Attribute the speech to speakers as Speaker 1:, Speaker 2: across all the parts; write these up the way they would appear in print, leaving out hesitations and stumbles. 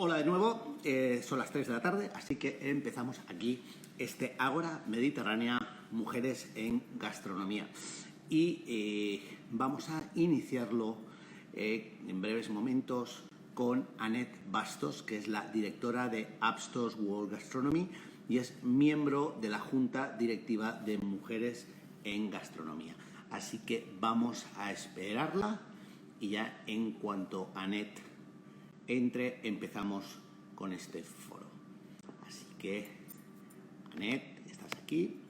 Speaker 1: Hola de nuevo, son las 3 de la tarde, así que empezamos aquí este Ágora Mediterránea Mujeres en Gastronomía. Y vamos a iniciarlo en breves momentos con Annette Bastos, que es la directora de Apstos World Gastronomy y es miembro de la Junta Directiva de Mujeres en Gastronomía. Así que vamos a esperarla y ya en cuanto Annette entre, empezamos con este foro. Así que, Annette, estás aquí.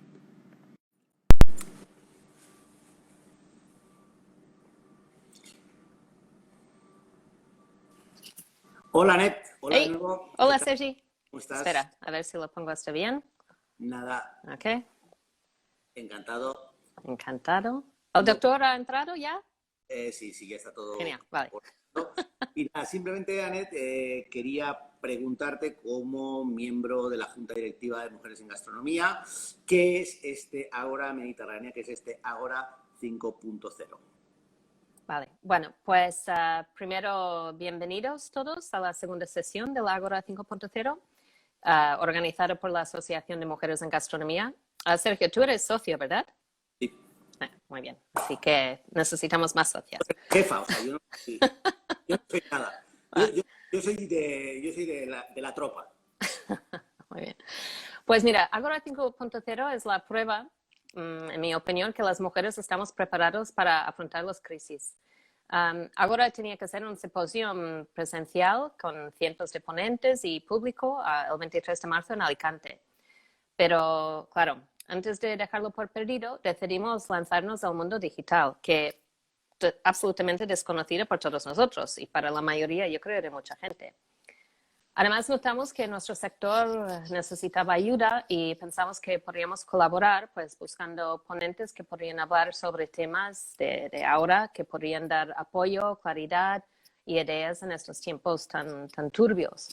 Speaker 1: Hola, Annette. Hola de
Speaker 2: Hey,
Speaker 1: nuevo.
Speaker 2: hola Sergi.
Speaker 1: ¿Cómo estás?
Speaker 2: Espera, a ver si lo pongo hasta bien.
Speaker 1: Nada,
Speaker 2: Ok,
Speaker 1: encantado.
Speaker 2: encantado. ¿El doctor ha entrado ya?
Speaker 1: Sí, ya está todo.
Speaker 2: Genial, vale.
Speaker 1: Y nada, simplemente, Annette, quería preguntarte como miembro de la Junta Directiva de Mujeres en Gastronomía, ¿qué es este Ágora Mediterránea, qué es este Ágora 5.0?
Speaker 2: Vale, bueno, pues primero bienvenidos todos a la segunda sesión del Ágora 5.0, organizada por la Asociación de Mujeres en Gastronomía. Sergio, tú eres socio, ¿verdad?
Speaker 1: Sí.
Speaker 2: Muy bien, así que necesitamos más socias.
Speaker 1: Jefa, o sea, yo no soy nada. Yo soy de la tropa.
Speaker 2: Muy bien. Pues mira, Agora 5.0 es la prueba, en mi opinión, que las mujeres estamos preparados para afrontar las crisis. Agora tenía que ser un simposio presencial con cientos de ponentes y público el 23 de marzo en Alicante. Pero, claro, antes de dejarlo por perdido, decidimos lanzarnos al mundo digital, que es absolutamente desconocido por todos nosotros y para la mayoría, yo creo, de mucha gente. Además, notamos que nuestro sector necesitaba ayuda y pensamos que podríamos colaborar, pues buscando ponentes que podrían hablar sobre temas de ahora, que podrían dar apoyo, claridad y ideas en estos tiempos tan turbios.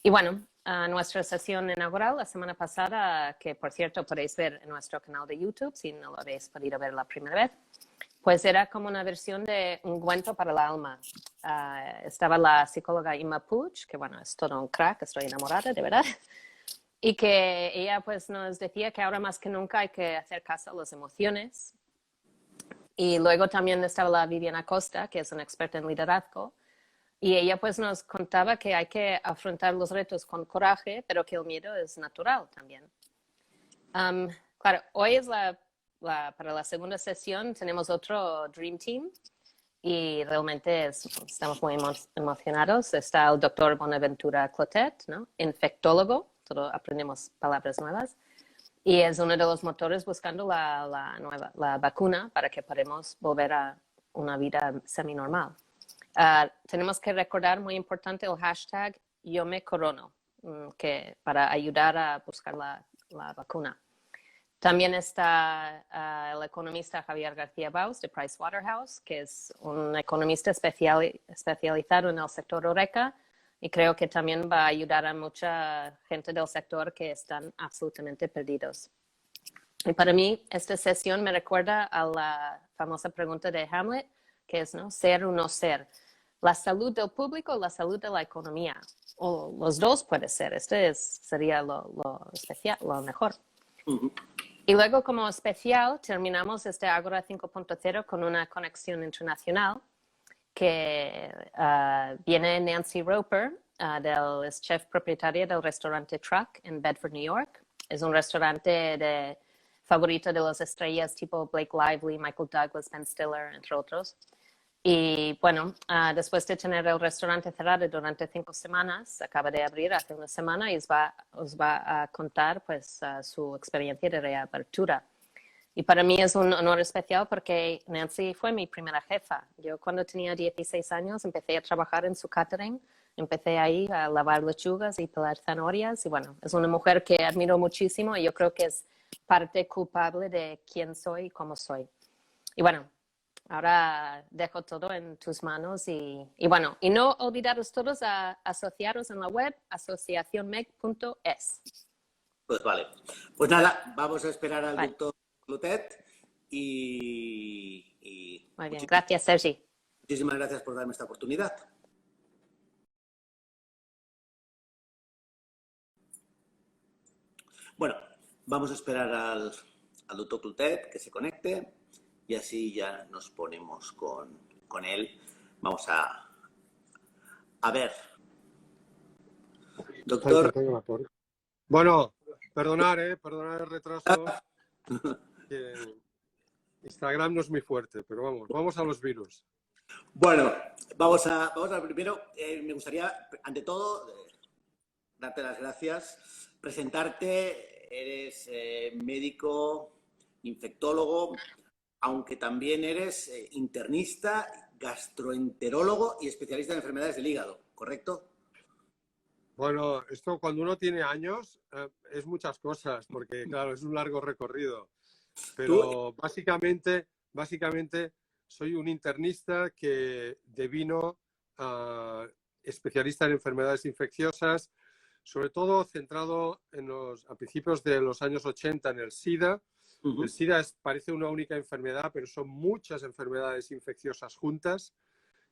Speaker 2: Y bueno, nuestra sesión inaugural la semana pasada, que por cierto podéis ver en nuestro canal de YouTube, si no lo habéis podido ver la primera vez, pues era como una versión de ungüento para el alma. Estaba la psicóloga Emma Puig, que bueno, es todo un crack, estoy enamorada, de verdad. Y que ella pues nos decía que ahora más que nunca hay que hacer caso a las emociones. Y luego también estaba la Viviana Costa, que es una experta en liderazgo. Y ella pues nos contaba que hay que afrontar los retos con coraje, pero que el miedo es natural también. Claro, hoy es para la segunda sesión tenemos otro Dream Team y realmente estamos muy emocionados. Está el doctor Bonaventura Clotet, ¿no? Infectólogo, todo aprendemos palabras nuevas, y es uno de los motores buscando la vacuna para que podamos volver a una vida semi-normal. Tenemos que recordar, muy importante, el hashtag Yo me corono, que para ayudar a buscar la vacuna. También está el economista Javier García Baus de Pricewaterhouse, que es un economista especializado en el sector Horeca y creo que también va a ayudar a mucha gente del sector que están absolutamente perdidos. Y para mí, esta sesión me recuerda a la famosa pregunta de Hamlet, que es, ¿no? Ser o no ser. La salud del público o la salud de la economía. O los dos puede ser. Sería lo especial, lo mejor.
Speaker 1: Uh-huh.
Speaker 2: Y luego, como especial, terminamos este Agora 5.0 con una conexión internacional que viene Nancy Roper, es chef propietaria del restaurante Truck en Bedford, New York. Es un restaurante favorito de las estrellas tipo Blake Lively, Michael Douglas, Ben Stiller, entre otros. Y bueno, después de tener el restaurante cerrado durante 5 semanas, acaba de abrir hace una semana y os va a contar pues su experiencia de reapertura. Y para mí es un honor especial porque Nancy fue mi primera jefa. Yo cuando tenía 16 años empecé a trabajar en su catering, empecé ahí a lavar lechugas y pelar zanahorias y bueno, es una mujer que admiro muchísimo y yo creo que es parte culpable de quién soy y cómo soy. Y bueno, ahora dejo todo en tus manos y bueno, y no olvidaros todos a asociaros en la web asociacionmeg.es.
Speaker 1: Pues vale. Pues nada, vamos a esperar al
Speaker 2: Vale.
Speaker 1: doctor Clotet
Speaker 2: Muy bien, gracias Sergi.
Speaker 1: Muchísimas gracias por darme esta oportunidad. Bueno, vamos a esperar al doctor Clotet que se conecte y así ya nos ponemos con él. Vamos a ver. Doctor.
Speaker 3: Bueno, perdonar el retraso. Que Instagram no es muy fuerte, pero vamos a los virus.
Speaker 1: Bueno, vamos a primero. Me gustaría, ante todo, darte las gracias, presentarte. Eres médico, infectólogo, aunque también eres internista, gastroenterólogo y especialista en enfermedades del hígado, ¿correcto?
Speaker 3: Bueno, esto cuando uno tiene años es muchas cosas, porque claro, es un largo recorrido. Pero básicamente soy un internista que devino especialista en enfermedades infecciosas, sobre todo centrado a principios de los años 80 en el SIDA. El SIDA parece una única enfermedad, pero son muchas enfermedades infecciosas juntas.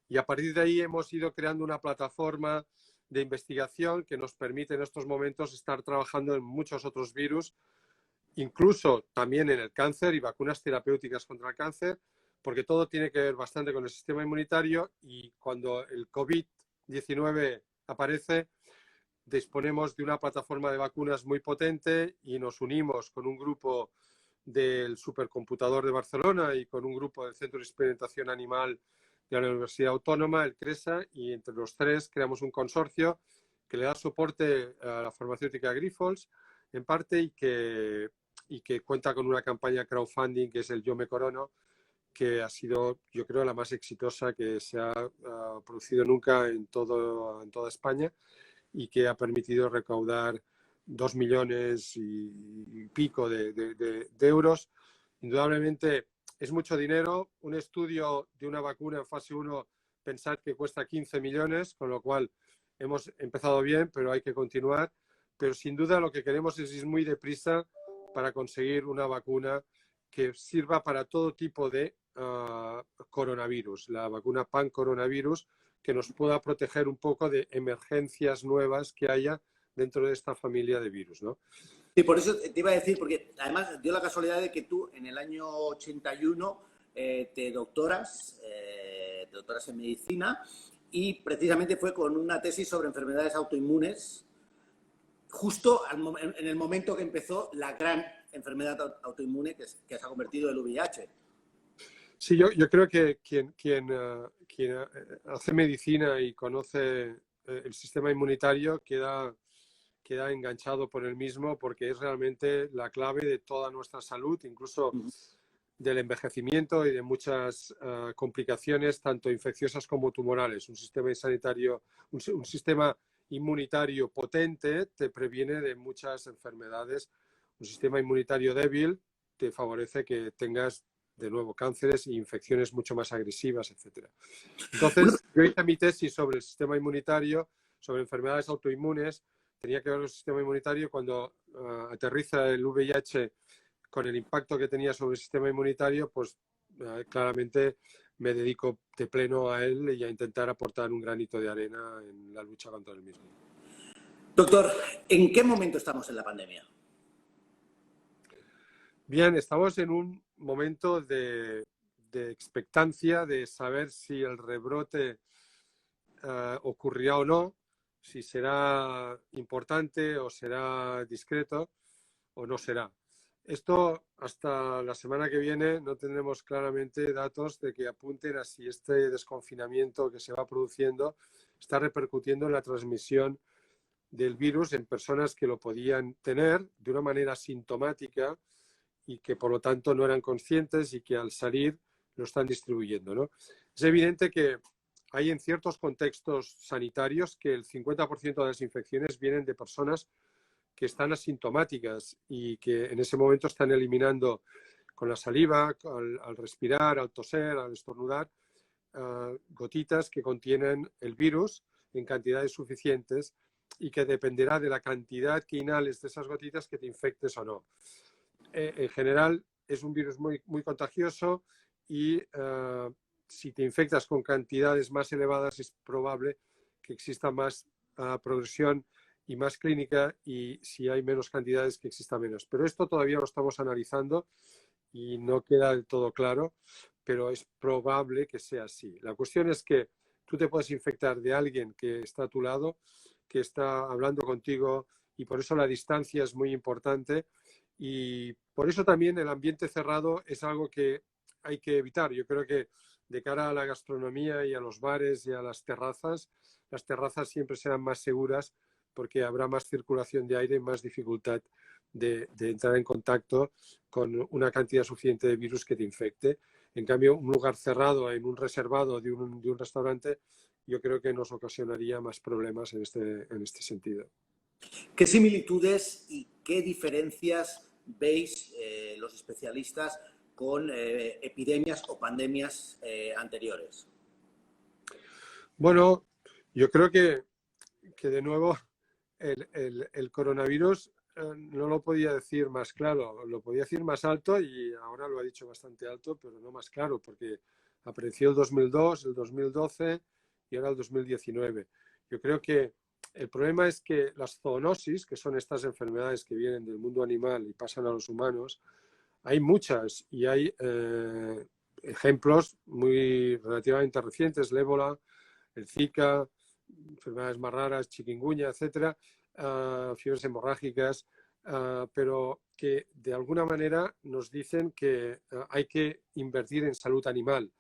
Speaker 3: Y a partir de ahí hemos ido creando una plataforma de investigación que nos permite en estos momentos estar trabajando en muchos otros virus, incluso también en el cáncer y vacunas terapéuticas contra el cáncer, porque todo tiene que ver bastante con el sistema inmunitario y cuando el COVID-19 aparece, disponemos de una plataforma de vacunas muy potente y nos unimos con un grupo del Supercomputador de Barcelona y con un grupo del Centro de Experimentación Animal de la Universidad Autónoma, el CRESA, y entre los tres creamos un consorcio que le da soporte a la farmacéutica Grifols, en parte, y que cuenta con una campaña crowdfunding que es el Yo Me Corono, que ha sido, yo creo, la más exitosa que se ha producido nunca en toda España y que ha permitido recaudar 2 millones y pico de euros. Indudablemente es mucho dinero. Un estudio de una vacuna en fase 1, pensad que cuesta 15 millones, con lo cual hemos empezado bien, pero hay que continuar. Pero sin duda lo que queremos es ir muy deprisa para conseguir una vacuna que sirva para todo tipo de coronavirus, la vacuna pan-coronavirus, que nos pueda proteger un poco de emergencias nuevas que haya dentro de esta familia de virus, ¿no?
Speaker 1: Sí, por eso te iba a decir, porque además dio la casualidad de que tú en el año 81 te doctoras en medicina y precisamente fue con una tesis sobre enfermedades autoinmunes, justo en el momento que empezó la gran enfermedad autoinmune que se ha convertido en el VIH.
Speaker 3: Sí, yo creo que quien hace medicina y conoce el sistema inmunitario queda enganchado por el mismo, porque es realmente la clave de toda nuestra salud, incluso del envejecimiento y de muchas complicaciones, tanto infecciosas como tumorales. Un sistema inmunitario potente te previene de muchas enfermedades. Un sistema inmunitario débil te favorece que tengas de nuevo cánceres e infecciones mucho más agresivas, etc. Entonces, yo hice mi tesis sobre el sistema inmunitario, sobre enfermedades autoinmunes. Tenía que ver el sistema inmunitario cuando aterriza el VIH con el impacto que tenía sobre el sistema inmunitario, pues claramente me dedico de pleno a él y a intentar aportar un granito de arena en la lucha contra el mismo.
Speaker 1: Doctor, ¿en qué momento estamos en la pandemia?
Speaker 3: Bien, estamos en un momento de expectancia, de saber si el rebrote ocurrirá o no, si será importante o será discreto o no será. Esto hasta la semana que viene no tendremos claramente datos de que apunten a si este desconfinamiento que se va produciendo está repercutiendo en la transmisión del virus en personas que lo podían tener de una manera sintomática y que por lo tanto no eran conscientes y que al salir lo están distribuyendo, ¿no? Es evidente que hay en ciertos contextos sanitarios que el 50% de las infecciones vienen de personas que están asintomáticas y que en ese momento están eliminando con la saliva, al respirar, al toser, al estornudar, gotitas que contienen el virus en cantidades suficientes y que dependerá de la cantidad que inhales de esas gotitas que te infectes o no. En general es un virus muy, muy contagioso y si te infectas con cantidades más elevadas es probable que exista más progresión y más clínica, y si hay menos cantidades, que exista menos. Pero esto todavía lo estamos analizando y no queda del todo claro, pero es probable que sea así. La cuestión es que tú te puedes infectar de alguien que está a tu lado, que está hablando contigo, y por eso la distancia es muy importante, y por eso también el ambiente cerrado es algo que hay que evitar. Yo creo que de cara a la gastronomía y a los bares y a las terrazas siempre serán más seguras porque habrá más circulación de aire y más dificultad de entrar en contacto con una cantidad suficiente de virus que te infecte. En cambio, un lugar cerrado, en un reservado de un restaurante, yo creo que nos ocasionaría más problemas en este sentido.
Speaker 1: ¿Qué similitudes y qué diferencias veis los especialistas con epidemias o pandemias anteriores?
Speaker 3: Bueno, yo creo que de nuevo el coronavirus no lo podía decir más claro, lo podía decir más alto, y ahora lo ha dicho bastante alto, pero no más claro, porque apareció el 2002, el 2012 y ahora el 2019. Yo creo que el problema es que las zoonosis, que son estas enfermedades que vienen del mundo animal y pasan a los humanos, hay muchas, y hay ejemplos muy relativamente recientes: el ébola, el Zika, enfermedades más raras, chikungunya, etcétera, fiebres hemorrágicas, pero que de alguna manera nos dicen que hay que invertir en salud animal.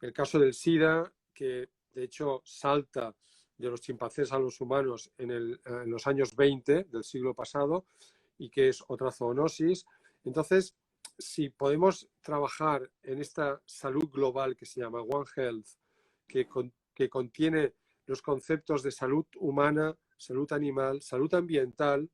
Speaker 3: El caso del SIDA, que de hecho salta de los chimpancés a los humanos en los años 20 del siglo pasado, y que es otra zoonosis. Entonces, si podemos trabajar en esta salud global que se llama One Health, que contiene los conceptos de salud humana, salud animal, salud ambiental,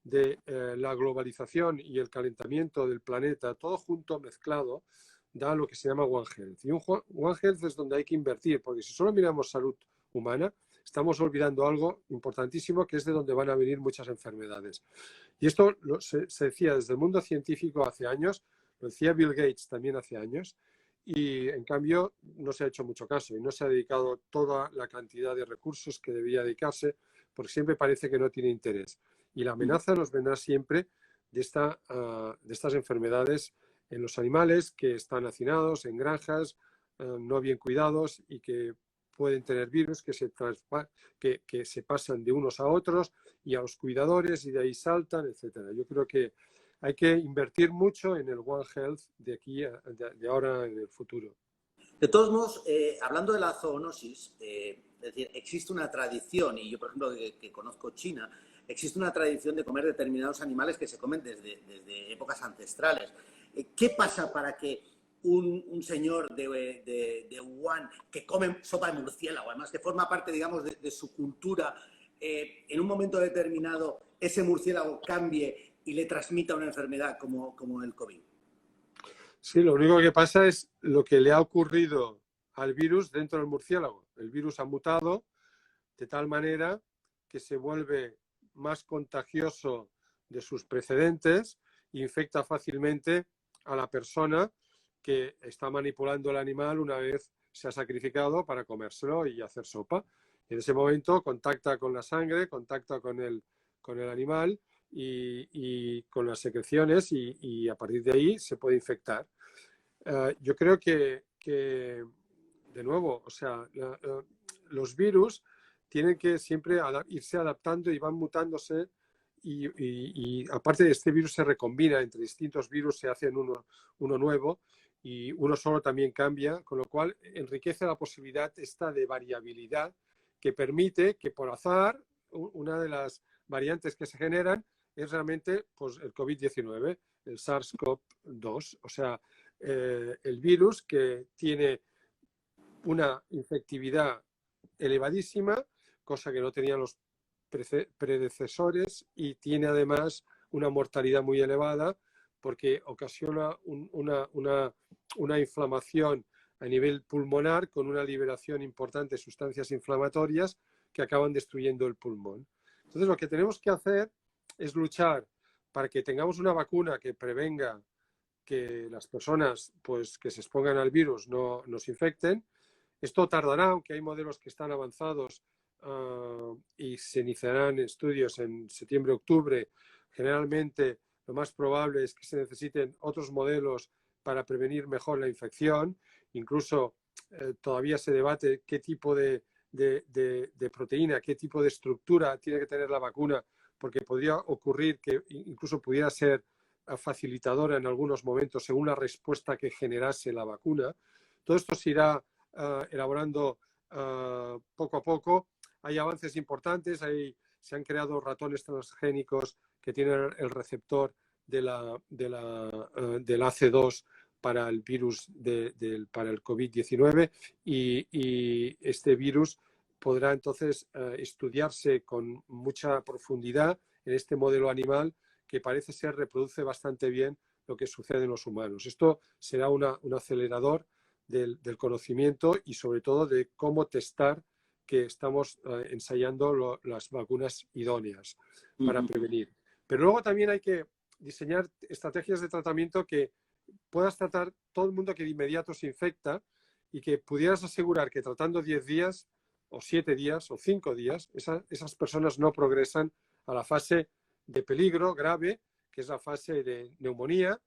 Speaker 3: de la globalización y el calentamiento del planeta, todo junto, mezclado, da lo que se llama One Health. Y One Health es donde hay que invertir, porque si solo miramos salud humana, estamos olvidando algo importantísimo, que es de donde van a venir muchas enfermedades. Y esto se decía desde el mundo científico hace años, lo decía Bill Gates también hace años, y en cambio no se ha hecho mucho caso y no se ha dedicado toda la cantidad de recursos que debía dedicarse, porque siempre parece que no tiene interés. Y la amenaza nos vendrá siempre de estas enfermedades en los animales que están hacinados en granjas, no bien cuidados, y que pueden tener virus que se pasan de unos a otros y a los cuidadores, y de ahí saltan, etcétera. Yo creo que hay que invertir mucho en el One Health de aquí, de ahora en el futuro.
Speaker 1: De todos modos, hablando de la zoonosis, es decir, existe una tradición, y yo, por ejemplo, que conozco China, existe una tradición de comer determinados animales que se comen desde épocas ancestrales. ¿Qué pasa para que un señor de Wuhan que come sopa de murciélago, además que forma parte, digamos, de su cultura, en un momento determinado ese murciélago cambie y le transmita una enfermedad como el COVID?
Speaker 3: Sí, lo único que pasa es lo que le ha ocurrido al virus dentro del murciélago. El virus ha mutado de tal manera que se vuelve más contagioso de sus precedentes e infecta fácilmente a la persona que está manipulando el animal una vez se ha sacrificado para comérselo y hacer sopa. En ese momento contacta con la sangre, contacta con el animal y con las secreciones, y a partir de ahí se puede infectar. Yo creo que, de nuevo, o sea, los virus tienen que siempre irse adaptando y van mutándose, y aparte de este virus se recombina entre distintos virus, se hace uno nuevo, y uno solo también cambia, con lo cual enriquece la posibilidad esta de variabilidad que permite que por azar una de las variantes que se generan es realmente pues, el COVID-19, el SARS-CoV-2, o sea, el virus que tiene una infectividad elevadísima, cosa que no tenían los predecesores, y tiene además una mortalidad muy elevada porque ocasiona una inflamación a nivel pulmonar con una liberación importante de sustancias inflamatorias que acaban destruyendo el pulmón. Entonces, lo que tenemos que hacer es luchar para que tengamos una vacuna que prevenga que las personas pues, que se expongan al virus no nos infecten. Esto tardará, aunque hay modelos que están avanzados y se iniciarán estudios en septiembre-octubre. Generalmente lo más probable es que se necesiten otros modelos para prevenir mejor la infección. Incluso todavía se debate qué tipo de proteína, qué tipo de estructura tiene que tener la vacuna, porque podría ocurrir que incluso pudiera ser facilitadora en algunos momentos según la respuesta que generase la vacuna. Todo esto se irá elaborando poco a poco. Hay avances importantes, se han creado ratones transgénicos que tienen el receptor del AC2 para el virus para el COVID-19 y este virus podrá entonces estudiarse con mucha profundidad en este modelo animal que parece ser reproduce bastante bien lo que sucede en los humanos. Esto será un acelerador del conocimiento y sobre todo de cómo testar que estamos ensayando las vacunas idóneas para prevenir. Pero luego también hay que diseñar estrategias de tratamiento que puedas tratar todo el mundo que de inmediato se infecta y que pudieras asegurar que tratando 10 días o 7 días o 5 días, esas personas no progresan a la fase de peligro grave, que es la fase de neumonía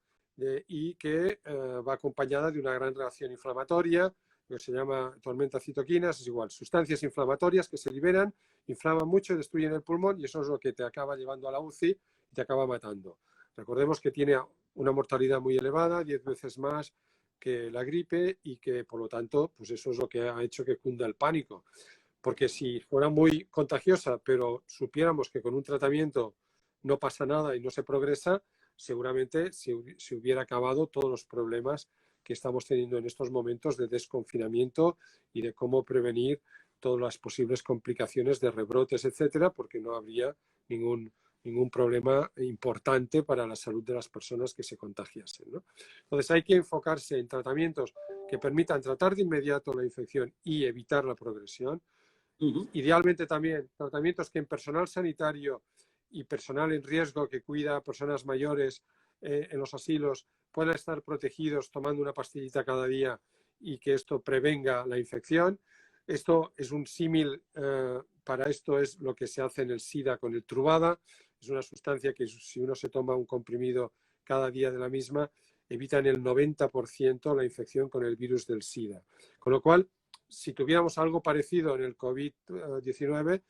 Speaker 3: y que va acompañada de una gran reacción inflamatoria, lo que se llama tormenta citoquinas, es igual, sustancias inflamatorias que se liberan, inflaman mucho, destruyen el pulmón y eso es lo que te acaba llevando a la UCI y te acaba matando. Recordemos que tiene una mortalidad muy elevada, 10 veces más que la gripe y que, por lo tanto, pues eso es lo que ha hecho que cunda el pánico. Porque si fuera muy contagiosa, pero supiéramos que con un tratamiento no pasa nada y no se progresa, seguramente se hubiera acabado todos los problemas que estamos teniendo en estos momentos de desconfinamiento y de cómo prevenir todas las posibles complicaciones de rebrotes, etcétera, porque no habría ningún problema importante para la salud de las personas que se contagiasen, ¿no? Entonces hay que enfocarse en tratamientos que permitan tratar de inmediato la infección y evitar la progresión. Idealmente también tratamientos que en personal sanitario y personal en riesgo que cuida a personas mayores en los asilos puedan estar protegidos tomando una pastillita cada día y que esto prevenga la infección. Esto es un símil, para esto es lo que se hace en el SIDA con el Truvada. Es una sustancia que si uno se toma un comprimido cada día de la misma, evita en el 90% la infección con el virus del SIDA. Con lo cual, si tuviéramos algo parecido en el COVID-19,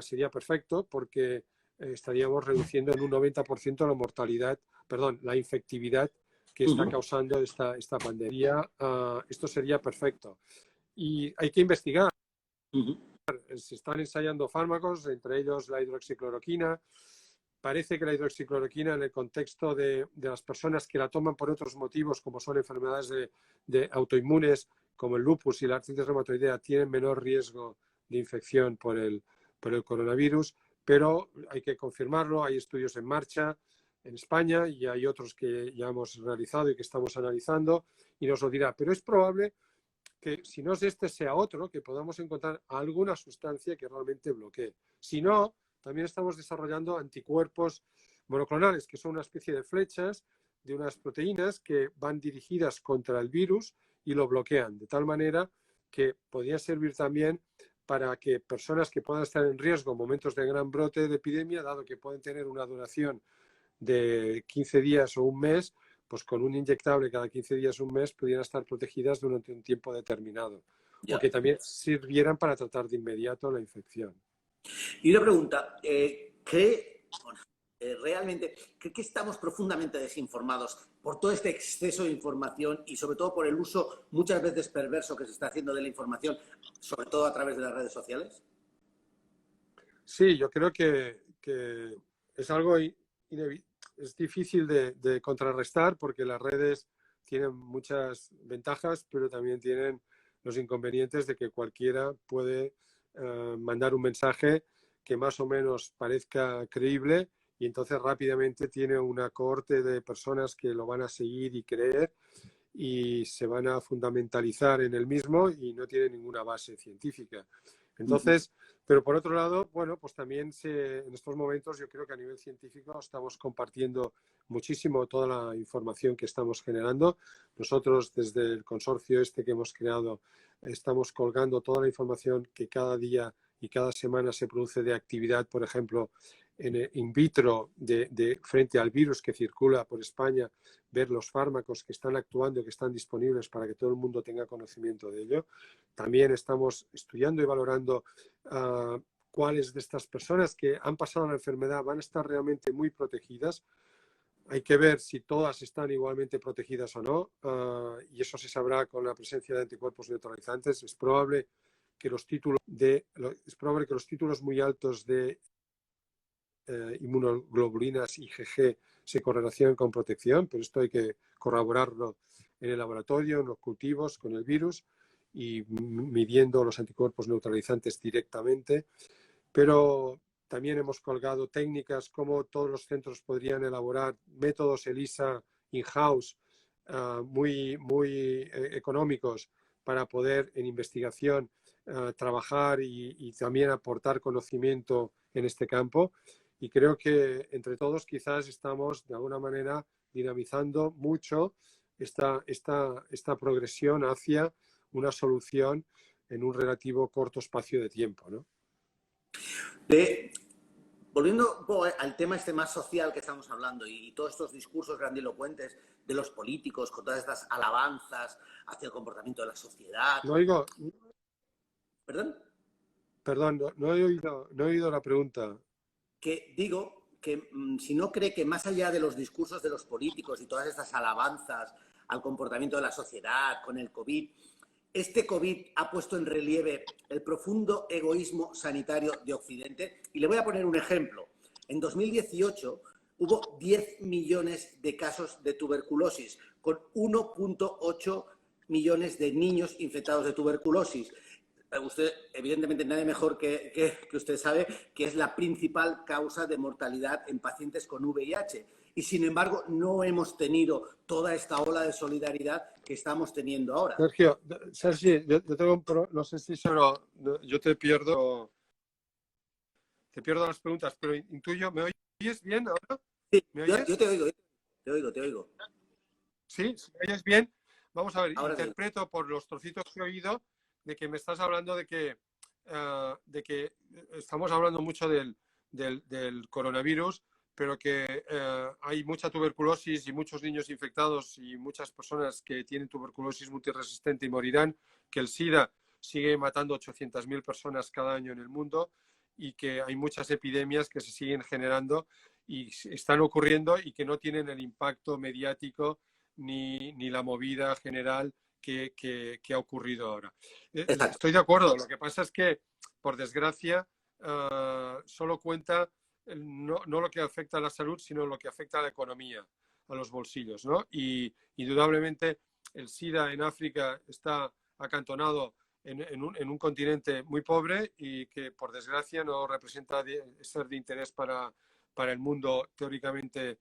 Speaker 3: sería perfecto porque estaríamos reduciendo en un 90% la mortalidad, perdón, la infectividad que está causando esta pandemia. Esto sería perfecto. Y hay que investigar. Se están ensayando fármacos, entre ellos la hidroxicloroquina. Parece que la hidroxicloroquina, en el contexto de las personas que la toman por otros motivos, como son enfermedades de autoinmunes, como el lupus y la artritis reumatoidea, tienen menor riesgo de infección por el coronavirus, pero hay que confirmarlo. Hay estudios en marcha en España y hay otros que ya hemos realizado y que estamos analizando y nos lo dirá. Pero es probable que si no es este, sea otro, que podamos encontrar alguna sustancia que realmente bloquee. Si no, también estamos desarrollando anticuerpos monoclonales, que son una especie de flechas de unas proteínas que van dirigidas contra el virus y lo bloquean, de tal manera que podría servir también para que personas que puedan estar en riesgo en momentos de gran brote de epidemia, dado que pueden tener una duración de 15 días o un mes, pues con un inyectable cada 15 días o un mes pudieran estar protegidas durante un tiempo determinado. O que también sirvieran para tratar de inmediato la infección.
Speaker 1: Y una pregunta, realmente, ¿cree que estamos profundamente desinformados por todo este exceso de información y sobre todo por el uso muchas veces perverso que se está haciendo de la información, sobre todo a través de las redes sociales?
Speaker 3: Sí, yo creo que es algo es difícil de contrarrestar porque las redes tienen muchas ventajas, pero también tienen los inconvenientes de que cualquiera puede mandar un mensaje que más o menos parezca creíble y entonces rápidamente tiene una cohorte de personas que lo van a seguir y creer y se van a fundamentalizar en el mismo y no tiene ninguna base científica. Entonces, pero por otro lado, bueno, pues también en estos momentos yo creo que a nivel científico estamos compartiendo muchísimo toda la información que estamos generando. Nosotros desde el consorcio este que hemos creado estamos colgando toda la información que cada día y cada semana se produce de actividad, por ejemplo, in vitro frente al virus que circula por España, ver los fármacos que están actuando, que están disponibles para que todo el mundo tenga conocimiento de ello. También estamos estudiando y valorando cuáles de estas personas que han pasado la enfermedad van a estar realmente muy protegidas. Hay que ver si todas están igualmente protegidas o no, y eso se sabrá con la presencia de anticuerpos neutralizantes. Es probable que los títulos muy altos de inmunoglobulinas IgG se correlacionan con protección, pero esto hay que corroborarlo en el laboratorio, en los cultivos, con el virus y midiendo los anticuerpos neutralizantes directamente. Pero también hemos colgado técnicas como todos los centros podrían elaborar métodos ELISA in-house muy económicos para poder en investigación trabajar y también aportar conocimiento en este campo. Y creo que entre todos quizás estamos de alguna manera dinamizando mucho esta progresión hacia una solución en un relativo corto espacio de tiempo, ¿no?
Speaker 1: Volviendo un poco al tema este más social que estamos hablando y todos estos discursos grandilocuentes de los políticos con todas estas alabanzas hacia el comportamiento de la sociedad.
Speaker 3: No oigo.
Speaker 1: ¿Perdón?
Speaker 3: Perdón, no he oído la pregunta.
Speaker 1: Que digo que si no cree que más allá de los discursos de los políticos y todas estas alabanzas al comportamiento de la sociedad con el COVID, este COVID ha puesto en relieve el profundo egoísmo sanitario de Occidente. Y le voy a poner un ejemplo. En 2018 hubo 10 millones de casos de tuberculosis, con 1,8 millones de niños infectados de tuberculosis. Usted, evidentemente, nadie mejor que usted sabe que es la principal causa de mortalidad en pacientes con VIH. Y, sin embargo, no hemos tenido toda esta ola de solidaridad que estamos teniendo ahora.
Speaker 3: Sergi, yo tengo no sé si solo yo te pierdo las preguntas, pero intuyo, ¿me oyes bien ahora?
Speaker 1: Sí,
Speaker 3: ¿Me oyes?
Speaker 1: Yo te oigo.
Speaker 3: Sí, si me oyes bien. Vamos a ver,
Speaker 1: Ahora
Speaker 3: interpreto
Speaker 1: sí.
Speaker 3: por los trocitos que he oído de que me estás hablando de que estamos hablando mucho del coronavirus, pero que hay mucha tuberculosis y muchos niños infectados y muchas personas que tienen tuberculosis multiresistente y morirán, que el SIDA sigue matando 800.000 personas cada año en el mundo y que hay muchas epidemias que se siguen generando y están ocurriendo y que no tienen el impacto mediático ni la movida general que ha ocurrido ahora.
Speaker 1: Exacto.
Speaker 3: Estoy de acuerdo. Lo que pasa es que, por desgracia, solo cuenta no lo que afecta a la salud, sino lo que afecta a la economía, a los bolsillos, ¿no? Y indudablemente el SIDA en África está acantonado en un continente muy pobre y que, por desgracia, no representa ser de interés para el mundo teóricamente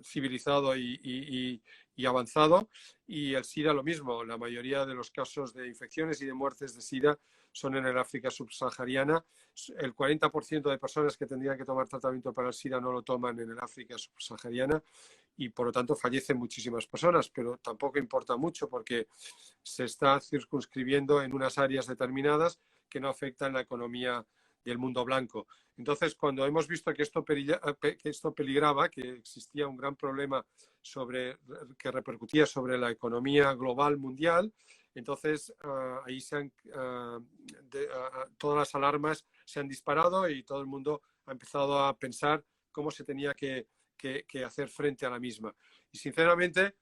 Speaker 3: civilizado y avanzado. Y el SIDA lo mismo. La mayoría de los casos de infecciones y de muertes de SIDA son en el África subsahariana. El 40% de personas que tendrían que tomar tratamiento para el SIDA no lo toman en el África subsahariana y por lo tanto fallecen muchísimas personas, pero tampoco importa mucho porque se está circunscribiendo en unas áreas determinadas que no afectan la economía del mundo blanco. Entonces, cuando hemos visto que esto peligraba, que existía un gran problema que repercutía sobre la economía global mundial, entonces ahí todas las alarmas se han disparado y todo el mundo ha empezado a pensar cómo se tenía que hacer frente a la misma. Y sinceramente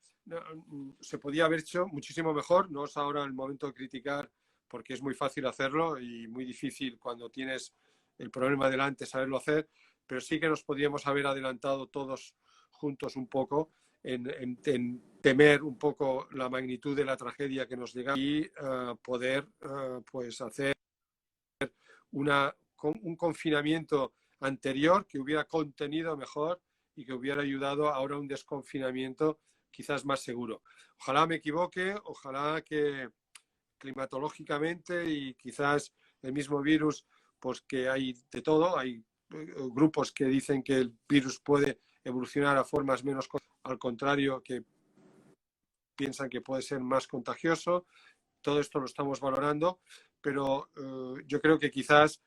Speaker 3: se podía haber hecho muchísimo mejor. No es ahora el momento de criticar porque es muy fácil hacerlo y muy difícil cuando tienes el problema delante saberlo hacer, pero sí que nos podíamos haber adelantado todos juntos un poco en temer un poco la magnitud de la tragedia que nos llega y poder pues hacer un confinamiento anterior que hubiera contenido mejor y que hubiera ayudado ahora a un desconfinamiento quizás más seguro. Ojalá me equivoque, ojalá que climatológicamente y quizás el mismo virus, pues que hay de todo, hay grupos que dicen que el virus puede evolucionar a formas menos, al contrario, que piensan que puede ser más contagioso. Todo esto lo estamos valorando, pero yo creo que quizás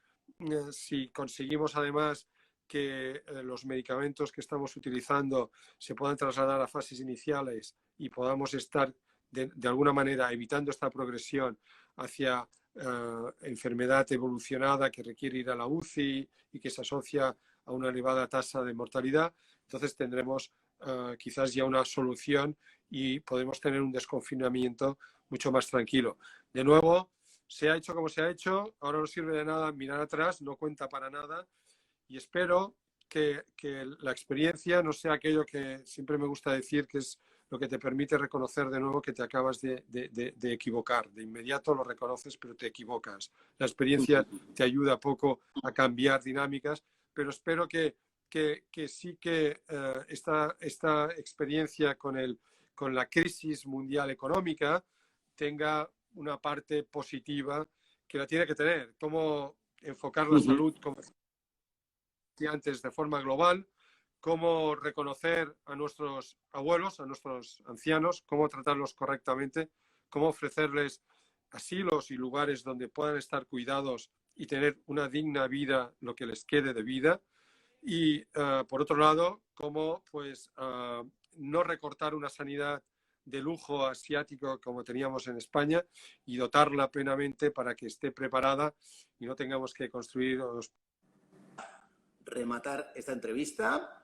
Speaker 3: si conseguimos además que los medicamentos que estamos utilizando se puedan trasladar a fases iniciales y podamos estar de alguna manera evitando esta progresión hacia enfermedad evolucionada que requiere ir a la UCI y que se asocia a una elevada tasa de mortalidad, entonces tendremos quizás ya una solución y podemos tener un desconfinamiento mucho más tranquilo. De nuevo, se ha hecho como se ha hecho, ahora no sirve de nada mirar atrás, no cuenta para nada, y espero que la experiencia no sea aquello que siempre me gusta decir, que es lo que te permite reconocer de nuevo que te acabas de equivocar. De inmediato lo reconoces, pero te equivocas. La experiencia te ayuda poco a cambiar dinámicas, pero espero que sí que esta experiencia con la crisis mundial económica tenga una parte positiva que la tiene que tener. Cómo enfocar la salud, como decía antes, de forma global, cómo reconocer a nuestros abuelos, a nuestros ancianos, cómo tratarlos correctamente, cómo ofrecerles asilos y lugares donde puedan estar cuidados y tener una digna vida, lo que les quede de vida. Y, por otro lado, cómo pues, no recortar una sanidad de lujo asiático como teníamos en España y dotarla plenamente para que esté preparada y no tengamos que construir.
Speaker 1: Rematar esta entrevista.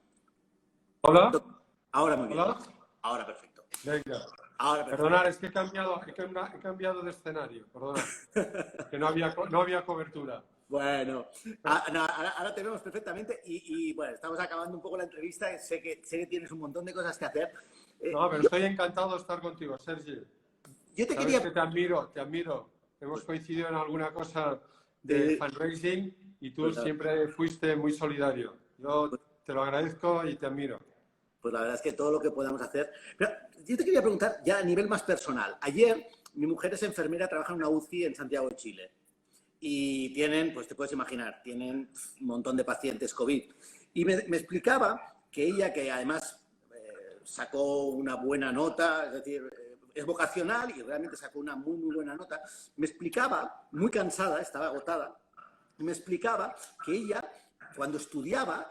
Speaker 3: Hola.
Speaker 1: Ahora muy bien.
Speaker 3: Hola.
Speaker 1: Ahora perfecto.
Speaker 3: Venga.
Speaker 1: Ahora perfecto.
Speaker 3: Perdonad, es que he cambiado de escenario. Perdonad. Que no había cobertura.
Speaker 1: Bueno, ahora te vemos perfectamente y bueno, estamos acabando un poco la entrevista. Sé que tienes un montón de cosas que hacer.
Speaker 3: No, pero estoy encantado de estar contigo, Sergi.
Speaker 1: Yo te
Speaker 3: Sabes
Speaker 1: quería...
Speaker 3: que te admiro. Hemos coincidido en alguna cosa de fundraising y tú siempre fuiste muy solidario. Yo te lo agradezco y te admiro.
Speaker 1: Pues la verdad es que todo lo que podamos hacer... Pero yo te quería preguntar ya a nivel más personal. Ayer mi mujer es enfermera, trabaja en una UCI en Santiago de Chile. Y tienen, pues te puedes imaginar, tienen un montón de pacientes COVID. Y me explicaba que ella, que además sacó una buena nota, es decir, es vocacional y realmente sacó una muy, muy buena nota, me explicaba, muy cansada, estaba agotada, me explicaba que ella, cuando estudiaba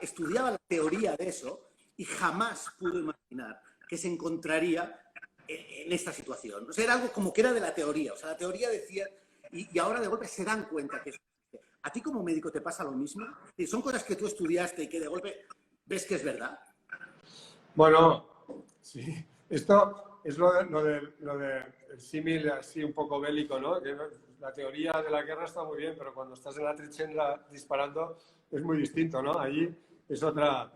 Speaker 1: la teoría de eso y jamás pudo imaginar que se encontraría en esta situación. O sea, era algo como que era de la teoría. O sea, la teoría decía... Y ahora de golpe se dan cuenta que... ¿A ti como médico te pasa lo mismo? ¿Son cosas que tú estudiaste y que de golpe ves que es verdad?
Speaker 3: Bueno, sí. Esto es lo del símil así un poco bélico, ¿no? Que la teoría de la guerra está muy bien, pero cuando estás en la trinchera disparando es muy distinto, ¿no? Allí es otra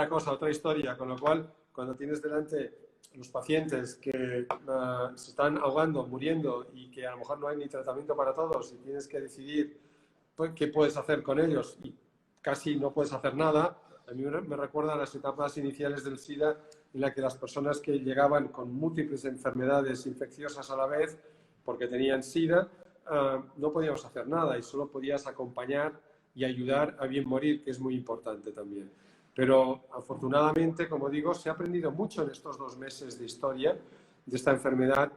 Speaker 3: cosa, otra historia. Con lo cual, cuando tienes delante los pacientes que se están ahogando, muriendo y que a lo mejor no hay ni tratamiento para todos y tienes que decidir pues, qué puedes hacer con ellos y casi no puedes hacer nada, a mí me recuerda a las etapas iniciales del SIDA en la que las personas que llegaban con múltiples enfermedades infecciosas a la vez porque tenían SIDA no podíamos hacer nada y solo podías acompañar y ayudar a bien morir, que es muy importante también. Pero afortunadamente, como digo, se ha aprendido mucho en estos 2 meses de historia de esta enfermedad,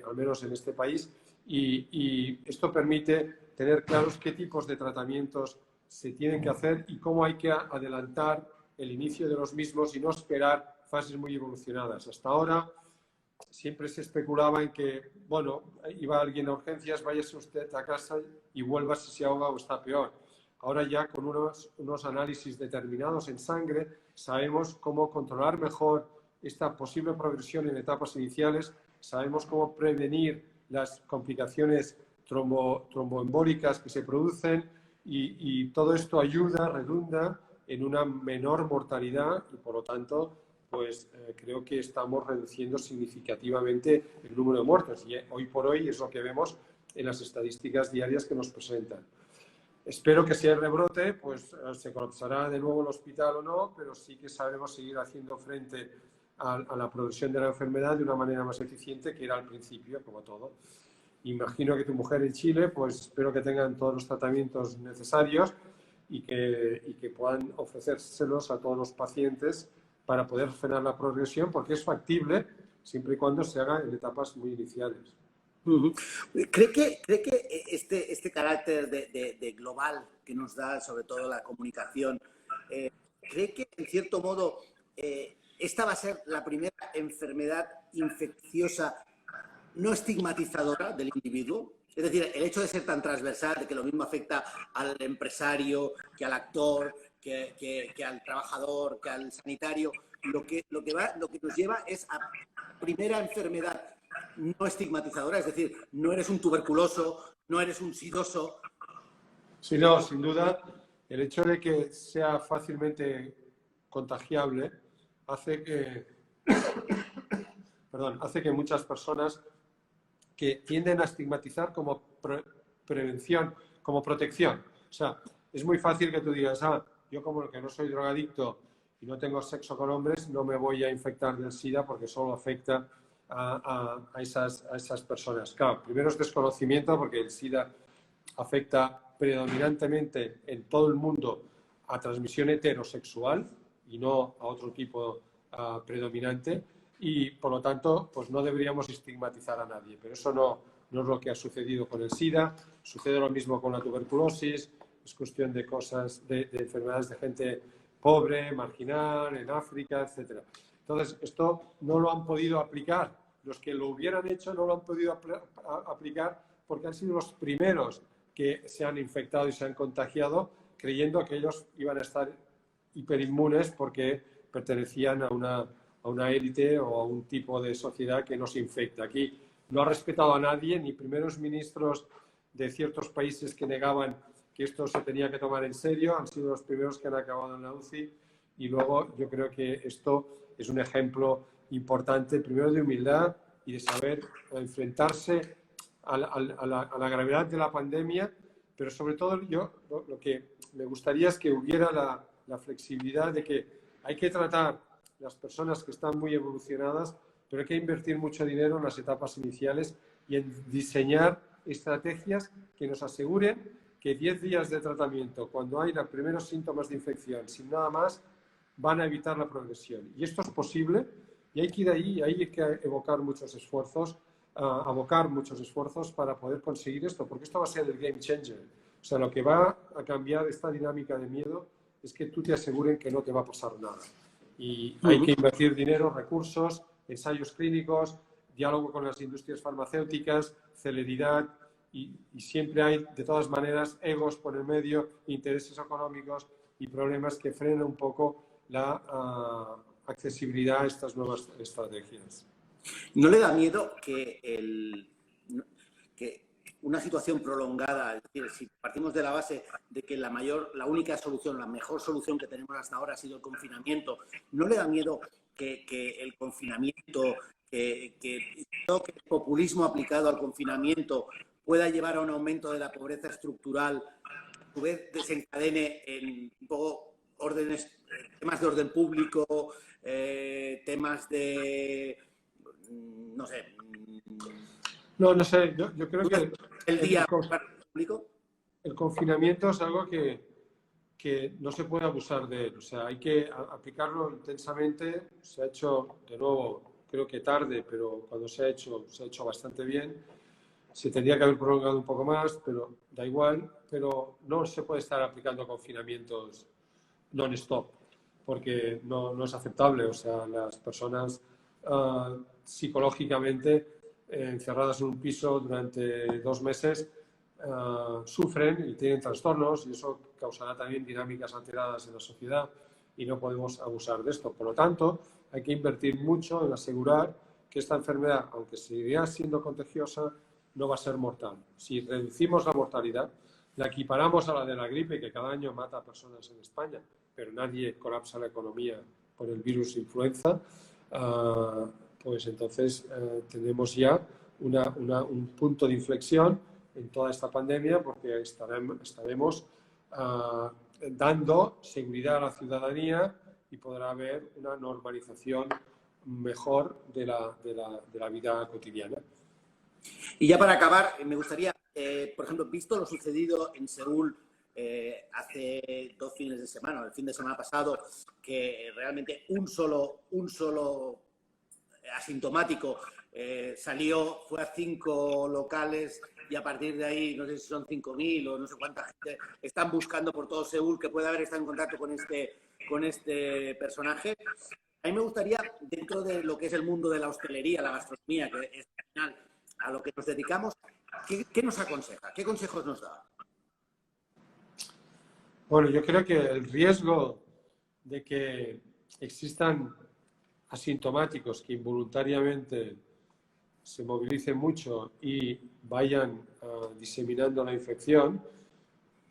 Speaker 3: al menos en este país, y esto permite tener claros qué tipos de tratamientos se tienen que hacer y cómo hay que adelantar el inicio de los mismos y no esperar fases muy evolucionadas. Hasta ahora siempre se especulaba en que, bueno, iba alguien a urgencias, váyase usted a casa y vuelva si se ahoga o está peor. Ahora ya con unos análisis determinados en sangre sabemos cómo controlar mejor esta posible progresión en etapas iniciales, sabemos cómo prevenir las complicaciones tromboembólicas que se producen y todo esto ayuda, redunda en una menor mortalidad y por lo tanto pues creo que estamos reduciendo significativamente el número de muertos y hoy por hoy es lo que vemos en las estadísticas diarias que nos presentan. Espero que si hay rebrote, pues se colapsará de nuevo el hospital o no, pero sí que sabemos seguir haciendo frente a la progresión de la enfermedad de una manera más eficiente que era al principio, como todo. Imagino que tu mujer en Chile, pues espero que tengan todos los tratamientos necesarios y que puedan ofrecérselos a todos los pacientes para poder frenar la progresión, porque es factible siempre y cuando se haga en etapas muy iniciales.
Speaker 1: Ujú. ¿Cree que este carácter de global que nos da, sobre todo la comunicación, cree que, en cierto modo, esta va a ser la primera enfermedad infecciosa no estigmatizadora del individuo? Es decir, el hecho de ser tan transversal, de que lo mismo afecta al empresario, que al actor, que al trabajador, que al sanitario, lo que nos lleva es a primera enfermedad no estigmatizadora, es decir, no eres un tuberculoso, no eres un sidoso.
Speaker 3: Sí, no, sin duda, el hecho de que sea fácilmente contagiable hace que, perdón, hace que muchas personas que tienden a estigmatizar como prevención, como protección. O sea, es muy fácil que tú digas, yo como que no soy drogadicto y no tengo sexo con hombres, no me voy a infectar del SIDA porque solo afecta a esas personas. Claro, primero es desconocimiento porque el SIDA afecta predominantemente en todo el mundo a transmisión heterosexual y no a otro tipo predominante, y por lo tanto pues no deberíamos estigmatizar a nadie, pero eso no es lo que ha sucedido con el SIDA. Sucede lo mismo con la tuberculosis, es cuestión de cosas, de enfermedades de gente pobre, marginal, en África, etc. Entonces, esto no lo han podido aplicar. Los que lo hubieran hecho no lo han podido aplicar porque han sido los primeros que se han infectado y se han contagiado, creyendo que ellos iban a estar hiperinmunes porque pertenecían a una élite o a un tipo de sociedad que no se infecta. Aquí no ha respetado a nadie, ni primeros ministros de ciertos países que negaban que esto se tenía que tomar en serio, han sido los primeros que han acabado en la UCI, y luego yo creo que esto es un ejemplo importante, primero de humildad y de saber enfrentarse a la gravedad de la pandemia, pero sobre todo yo lo que me gustaría es que hubiera la flexibilidad de que hay que tratar las personas que están muy evolucionadas, pero hay que invertir mucho dinero en las etapas iniciales y en diseñar estrategias que nos aseguren que 10 días de tratamiento, cuando hay los primeros síntomas de infección, sin nada más, van a evitar la progresión. Y esto es posible y hay que ir ahí, hay que abocar muchos esfuerzos para poder conseguir esto, porque esto va a ser el game changer. O sea, lo que va a cambiar esta dinámica de miedo es que tú te aseguren que no te va a pasar nada. Y hay que invertir dinero, recursos, ensayos clínicos, diálogo con las industrias farmacéuticas, celeridad, y siempre hay, de todas maneras, egos por el medio, intereses económicos y problemas que frenan un poco la accesibilidad a estas nuevas estrategias.
Speaker 1: ¿No le da miedo que una situación prolongada, es decir, si partimos de la base de que la única solución, la mejor solución que tenemos hasta ahora ha sido el confinamiento, ¿no le da miedo que el confinamiento, que el populismo aplicado al confinamiento pueda llevar a un aumento de la pobreza estructural, a su vez desencadene en un poco temas de orden público, temas de, no sé.
Speaker 3: No sé, yo creo que
Speaker 1: el día para el público.
Speaker 3: El confinamiento es algo que no se puede abusar de él. O sea, hay que aplicarlo intensamente. Se ha hecho, de nuevo, creo que tarde, pero cuando se ha hecho bastante bien. Se tendría que haber prolongado un poco más, pero da igual. Pero no se puede estar aplicando confinamientos non-stop, porque no es aceptable. O sea, las personas psicológicamente encerradas en un piso durante 2 meses sufren y tienen trastornos, y eso causará también dinámicas alteradas en la sociedad, y no podemos abusar de esto. Por lo tanto, hay que invertir mucho en asegurar que esta enfermedad, aunque seguirá siendo contagiosa, no va a ser mortal. Si reducimos la mortalidad, la equiparamos a la de la gripe, que cada año mata a personas en España, pero nadie colapsa la economía por el virus influenza, pues entonces tenemos ya un punto de inflexión en toda esta pandemia, porque estaremos dando seguridad a la ciudadanía y podrá haber una normalización mejor de la vida cotidiana.
Speaker 1: Y ya para acabar, me gustaría, por ejemplo, visto lo sucedido en Seúl hace 2 fines de semana, el fin de semana pasado, que realmente un solo asintomático, salió, fue a 5 locales y a partir de ahí, no sé si son 5.000 o no sé cuánta gente están buscando por todo Seúl que puede haber estado en contacto con este personaje. A mí me gustaría, dentro de lo que es el mundo de la hostelería, la gastronomía, que es al final a lo que nos dedicamos, ¿qué nos aconseja? ¿Qué consejos nos da?
Speaker 3: Bueno, yo creo que el riesgo de que existan asintomáticos que involuntariamente se movilicen mucho y vayan diseminando la infección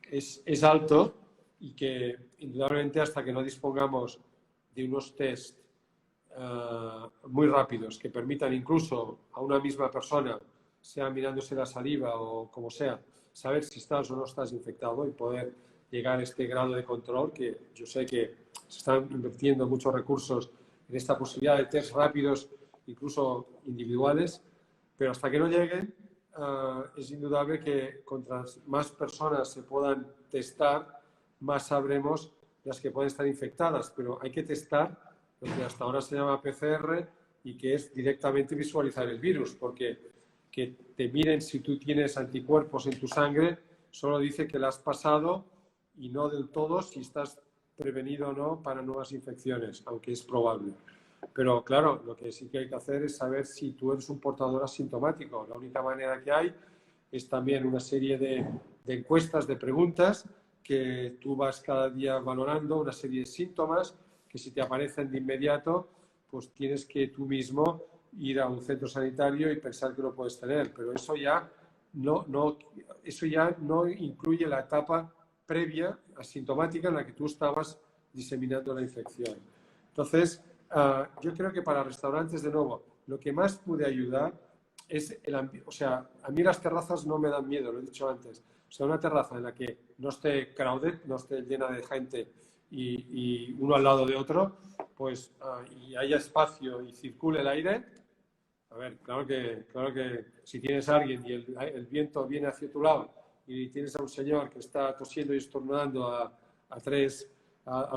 Speaker 3: es alto, y que indudablemente hasta que no dispongamos de unos test muy rápidos que permitan incluso a una misma persona, sea mirándose la saliva o como sea, saber si estás o no estás infectado y poder llegar a este grado de control, que yo sé que se están invirtiendo muchos recursos en esta posibilidad de test rápidos, incluso individuales, pero hasta que no lleguen, es indudable que contra más personas se puedan testar, más sabremos las que pueden estar infectadas, pero hay que testar lo que hasta ahora se llama PCR y que es directamente visualizar el virus, porque que te miren si tú tienes anticuerpos en tu sangre solo dice que la has pasado y no del todo si estás prevenido o no para nuevas infecciones, aunque es probable. Pero claro, lo que sí que hay que hacer es saber si tú eres un portador asintomático. La única manera que hay es también una serie de encuestas, de preguntas, que tú vas cada día valorando, una serie de síntomas que si te aparecen de inmediato, pues tienes que tú mismo ir a un centro sanitario y pensar que lo puedes tener. Pero eso ya no incluye la etapa previa asintomática en la que tú estabas diseminando la infección. Entonces, yo creo que para restaurantes, de nuevo, lo que más puede ayudar es el ambiente. O sea, a mí las terrazas no me dan miedo, lo he dicho antes. O sea, una terraza en la que no esté crowded, no esté llena de gente y uno al lado de otro, pues, y haya espacio y circule el aire. A ver, claro que si tienes a alguien y el viento viene hacia tu lado y tienes a un señor que está tosiendo y estornudando a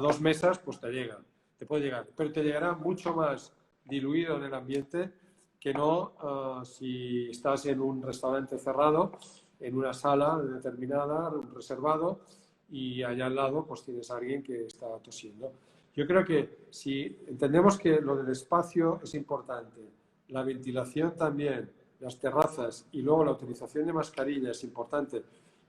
Speaker 3: 2 mesas, pues te puede llegar. Pero te llegará mucho más diluido en el ambiente que no si estás en un restaurante cerrado, en una sala determinada, un reservado, y allá al lado pues tienes a alguien que está tosiendo. Yo creo que si entendemos que lo del espacio es importante, la ventilación también, las terrazas y luego la utilización de mascarillas es importante,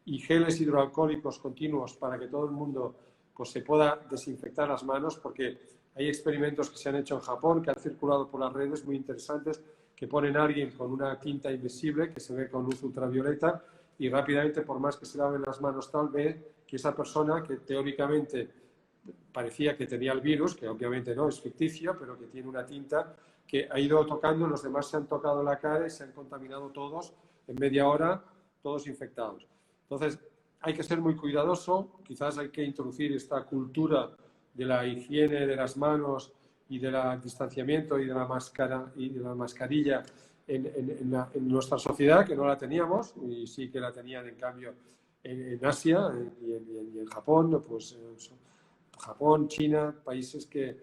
Speaker 3: y geles hidroalcohólicos continuos para que todo el mundo pues, se pueda desinfectar las manos, porque hay experimentos que se han hecho en Japón, que han circulado por las redes muy interesantes, que ponen a alguien con una tinta invisible que se ve con luz ultravioleta y rápidamente, por más que se laven las manos tal, ve que esa persona que teóricamente parecía que tenía el virus, que obviamente no, es ficticio, pero que tiene una tinta, que ha ido tocando, los demás se han tocado la cara y se han contaminado todos en media hora, todos infectados. Entonces, hay que ser muy cuidadoso, quizás hay que introducir esta cultura de la higiene de las manos y del distanciamiento y de la máscara y de la mascarilla en nuestra sociedad, que no la teníamos, y sí que la tenían en cambio en Asia y en Japón, pues Japón, China, países que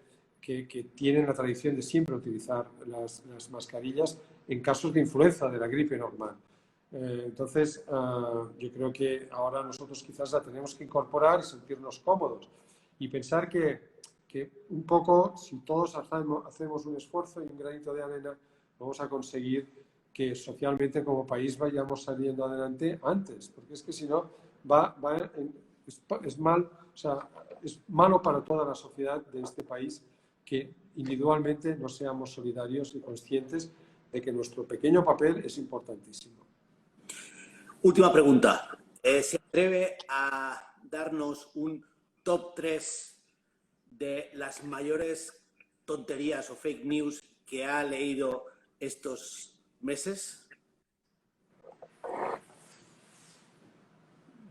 Speaker 3: tienen la tradición de siempre utilizar las mascarillas en casos de influenza, de la gripe normal. Entonces, yo creo que ahora nosotros quizás la tenemos que incorporar y sentirnos cómodos y pensar que un poco, si todos hacemos un esfuerzo y un granito de arena, vamos a conseguir que socialmente como país vayamos saliendo adelante antes, porque es que si no, es malo para toda la sociedad de este país que individualmente no seamos solidarios y conscientes de que nuestro pequeño papel es importantísimo.
Speaker 1: Última pregunta. ¿Se atreve a darnos un top 3 de las mayores tonterías o fake news que ha leído estos meses?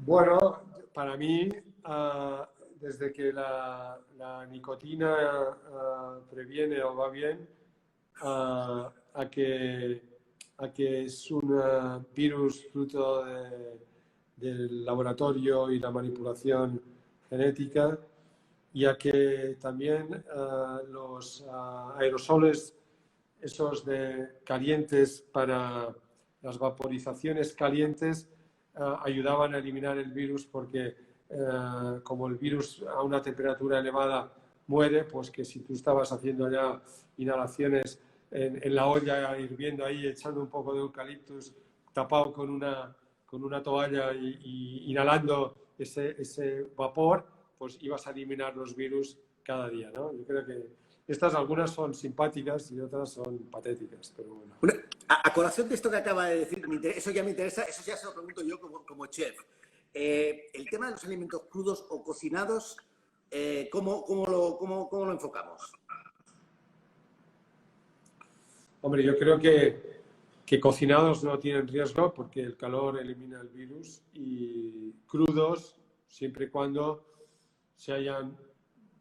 Speaker 3: Bueno, para mí, desde que la nicotina previene o va bien, a que es un virus fruto del laboratorio y la manipulación genética, y a que también los aerosoles esos de calientes para las vaporizaciones calientes ayudaban a eliminar el virus porque como el virus a una temperatura elevada muere, pues que si tú estabas haciendo ya inhalaciones en la olla hirviendo ahí, echando un poco de eucaliptus, tapado con una toalla y inhalando ese vapor, pues ibas a eliminar los virus cada día, ¿no? Yo creo que estas algunas son simpáticas y otras son patéticas, pero bueno.
Speaker 1: A colación de esto que acaba de decir, eso ya me interesa, eso ya se lo pregunto yo como chef. El tema de los alimentos crudos o cocinados, ¿cómo lo enfocamos?
Speaker 3: Hombre, yo creo que cocinados no tienen riesgo porque el calor elimina el virus, y crudos, siempre y cuando se hayan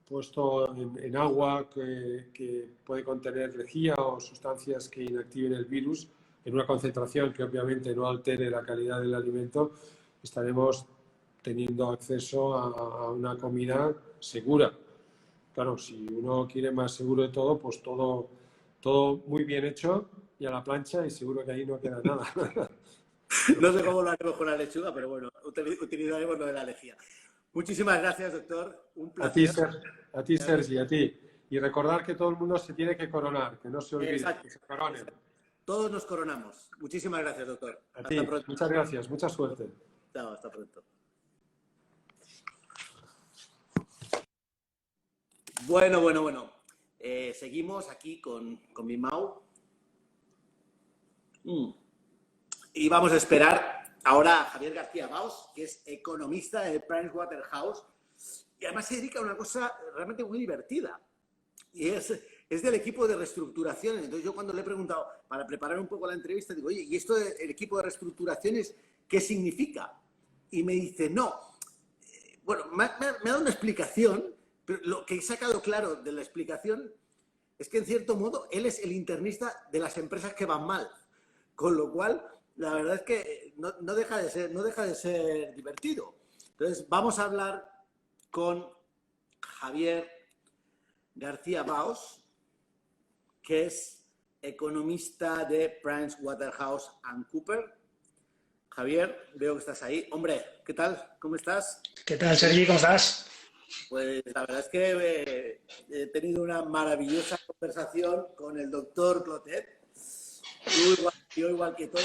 Speaker 3: puesto en agua que puede contener lejía o sustancias que inactiven el virus en una concentración que obviamente no altere la calidad del alimento, estaremos teniendo acceso a una comida segura. Claro, si uno quiere más seguro de todo, pues todo muy bien hecho y a la plancha, y seguro que ahí no queda nada.
Speaker 1: No sé cómo lo haremos con la lechuga, pero bueno, utilizaremos lo de la lejía. Muchísimas gracias, doctor. Un placer.
Speaker 3: A ti, Sergi, a ti. Y recordar que todo el mundo se tiene que coronar, que no se olvide.
Speaker 1: Exacto.
Speaker 3: Que se coronen.
Speaker 1: Todos nos coronamos. Muchísimas gracias, doctor.
Speaker 3: Hasta pronto. Muchas gracias, mucha suerte.
Speaker 1: Chao, hasta pronto. Bueno. Seguimos aquí con mi Mau. Y vamos a esperar ahora a Javier García Baus, que es economista de Pricewaterhouse, y además se dedica a una cosa realmente muy divertida, y es del equipo de reestructuraciones. Entonces yo cuando le he preguntado, para preparar un poco la entrevista, digo, oye, ¿y esto del equipo de reestructuraciones qué significa? Y me dice, no. Bueno, me ha dado una explicación, pero lo que he sacado claro de la explicación es que, en cierto modo, él es el internista de las empresas que van mal. Con lo cual, la verdad es que no deja de ser divertido. Entonces, vamos a hablar con Javier García Baus, que es economista de PricewaterhouseCoopers. Javier, veo que estás ahí. Hombre, ¿qué tal? ¿Cómo estás?
Speaker 4: ¿Qué tal, Sergi? ¿Cómo estás?
Speaker 1: Pues la verdad es que he tenido una maravillosa conversación con el doctor Clotet. Yo igual que todo.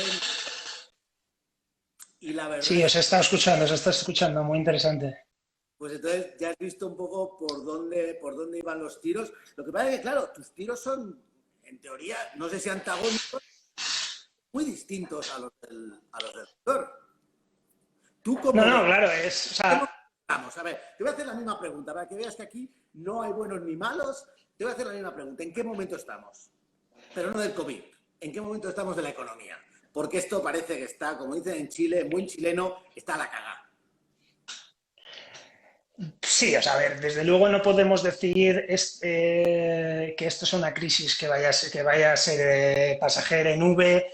Speaker 1: Y la verdad...
Speaker 4: Sí, os he estado escuchando, muy interesante.
Speaker 1: Pues entonces ya has visto un poco por dónde iban los tiros. Lo que pasa es que, claro, tus tiros son, en teoría, no sé si antagónicos, muy distintos a los del doctor. ¿Tú cómo
Speaker 4: No, claro, es... O sea...
Speaker 1: Vamos, a ver, te voy a hacer la misma pregunta, para que veas que aquí no hay buenos ni malos. Te voy a hacer la misma pregunta. ¿En qué momento estamos? Pero no del COVID. ¿En qué momento estamos de la economía? Porque esto parece que está, como dicen en Chile, muy chileno, está a la cagada.
Speaker 4: Sí, o sea, a ver, desde luego no podemos decir que esto es una crisis que vaya a ser pasajera en V,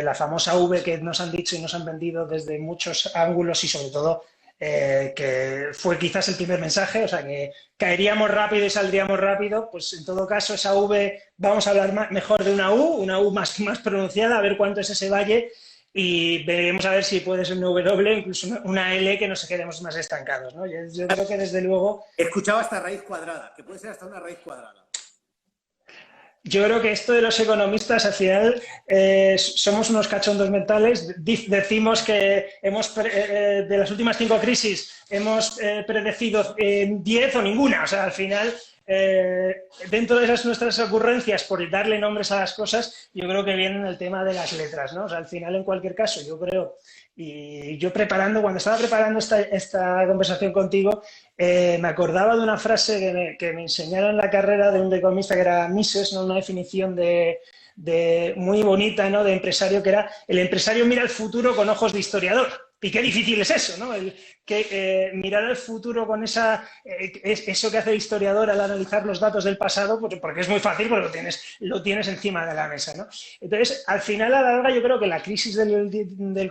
Speaker 4: la famosa V que nos han dicho y nos han vendido desde muchos ángulos, y sobre todo que fue quizás el primer mensaje, o sea, que caeríamos rápido y saldríamos rápido. Pues en todo caso esa V, vamos a hablar mejor de una U más pronunciada, a ver cuánto es ese valle, y veremos a ver si puede ser una W, incluso una L, que nos quedemos más estancados, ¿no? Yo creo que desde luego...
Speaker 1: He escuchado hasta raíz cuadrada, que puede ser hasta una raíz cuadrada.
Speaker 4: Yo creo que esto de los economistas, al final, somos unos cachondos mentales. Decimos que de las últimas 5 crisis hemos predecido 10 o ninguna. O sea, al final, dentro de esas nuestras ocurrencias, por darle nombres a las cosas, yo creo que viene el tema de las letras, ¿no? O sea, al final, en cualquier caso, yo creo... Y yo cuando estaba preparando esta conversación contigo, me acordaba de una frase que me enseñaron en la carrera de un economista que era Mises, ¿no? Una definición muy bonita, ¿no? De empresario, que era: el empresario mira el futuro con ojos de historiador. Y qué difícil es eso, ¿no? Mirar al futuro con eso que hace el historiador al analizar los datos del pasado, porque es muy fácil, porque lo tienes encima de la mesa, ¿no? Entonces, al final, a la larga, yo creo que la crisis del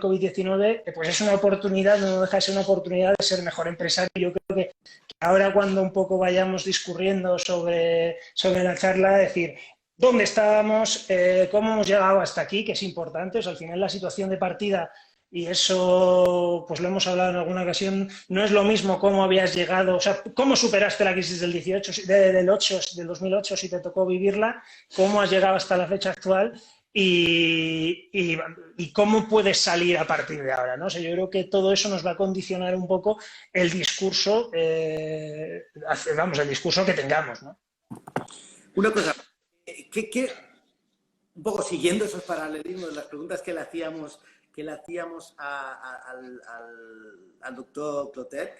Speaker 4: COVID-19 pues es una oportunidad, no deja de ser una oportunidad de ser mejor empresario. Yo creo que ahora, cuando un poco vayamos discurriendo sobre la charla, decir... dónde estábamos, cómo hemos llegado hasta aquí, que es importante. O sea, al final la situación de partida, y eso pues lo hemos hablado en alguna ocasión, no es lo mismo cómo habías llegado, o sea, cómo superaste la crisis del 18, del 2008, si te tocó vivirla, cómo has llegado hasta la fecha actual y cómo puedes salir a partir de ahora, ¿no? O sea, yo creo que todo eso nos va a condicionar un poco el discurso, el discurso que tengamos, ¿no?
Speaker 1: Una cosa, un poco siguiendo esos paralelismos, las preguntas que le hacíamos al doctor Clotet,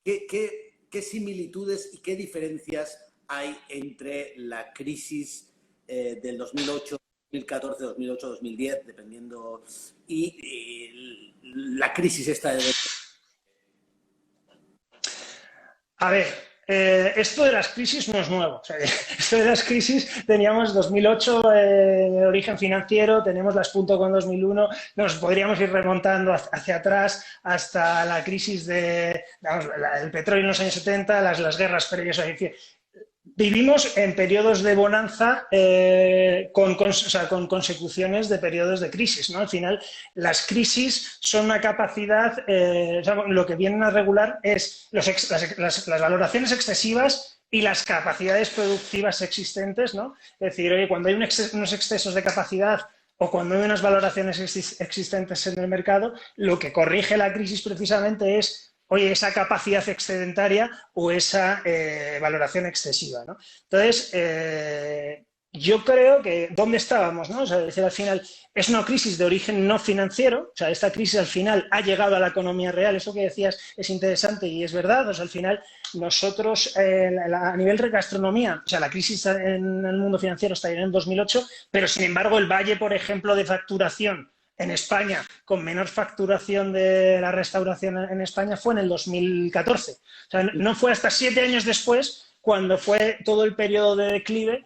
Speaker 1: ¿qué similitudes y qué diferencias hay entre la crisis del 2008, 2014, 2008, 2010, dependiendo, y la crisis esta de...
Speaker 4: A ver, esto de las crisis no es nuevo. O sea, esto de las crisis teníamos 2008 de origen financiero, tenemos las .com 2001, nos podríamos ir remontando hacia atrás hasta la crisis del petróleo en los años 70, las guerras previas. Vivimos en periodos de bonanza con consecuciones de periodos de crisis, ¿no? Al final, las crisis son una capacidad, lo que vienen a regular es las valoraciones excesivas y las capacidades productivas existentes, ¿no? Es decir, oye, cuando hay unos excesos de capacidad o cuando hay unas valoraciones existentes en el mercado, lo que corrige la crisis precisamente es, oye, esa capacidad excedentaria o esa valoración excesiva, ¿no? Entonces, yo creo que ¿dónde estábamos, no? O sea, decir, al final es una crisis de origen no financiero, o sea, esta crisis al final ha llegado a la economía real, eso que decías es interesante y es verdad, o sea, al final nosotros a nivel de gastronomía, o sea, la crisis en el mundo financiero está en el 2008, pero sin embargo el valle, por ejemplo, de facturación en España, con menor facturación de la restauración en España, fue en el 2014. O sea, no fue hasta 7 años después, cuando fue todo el periodo de declive,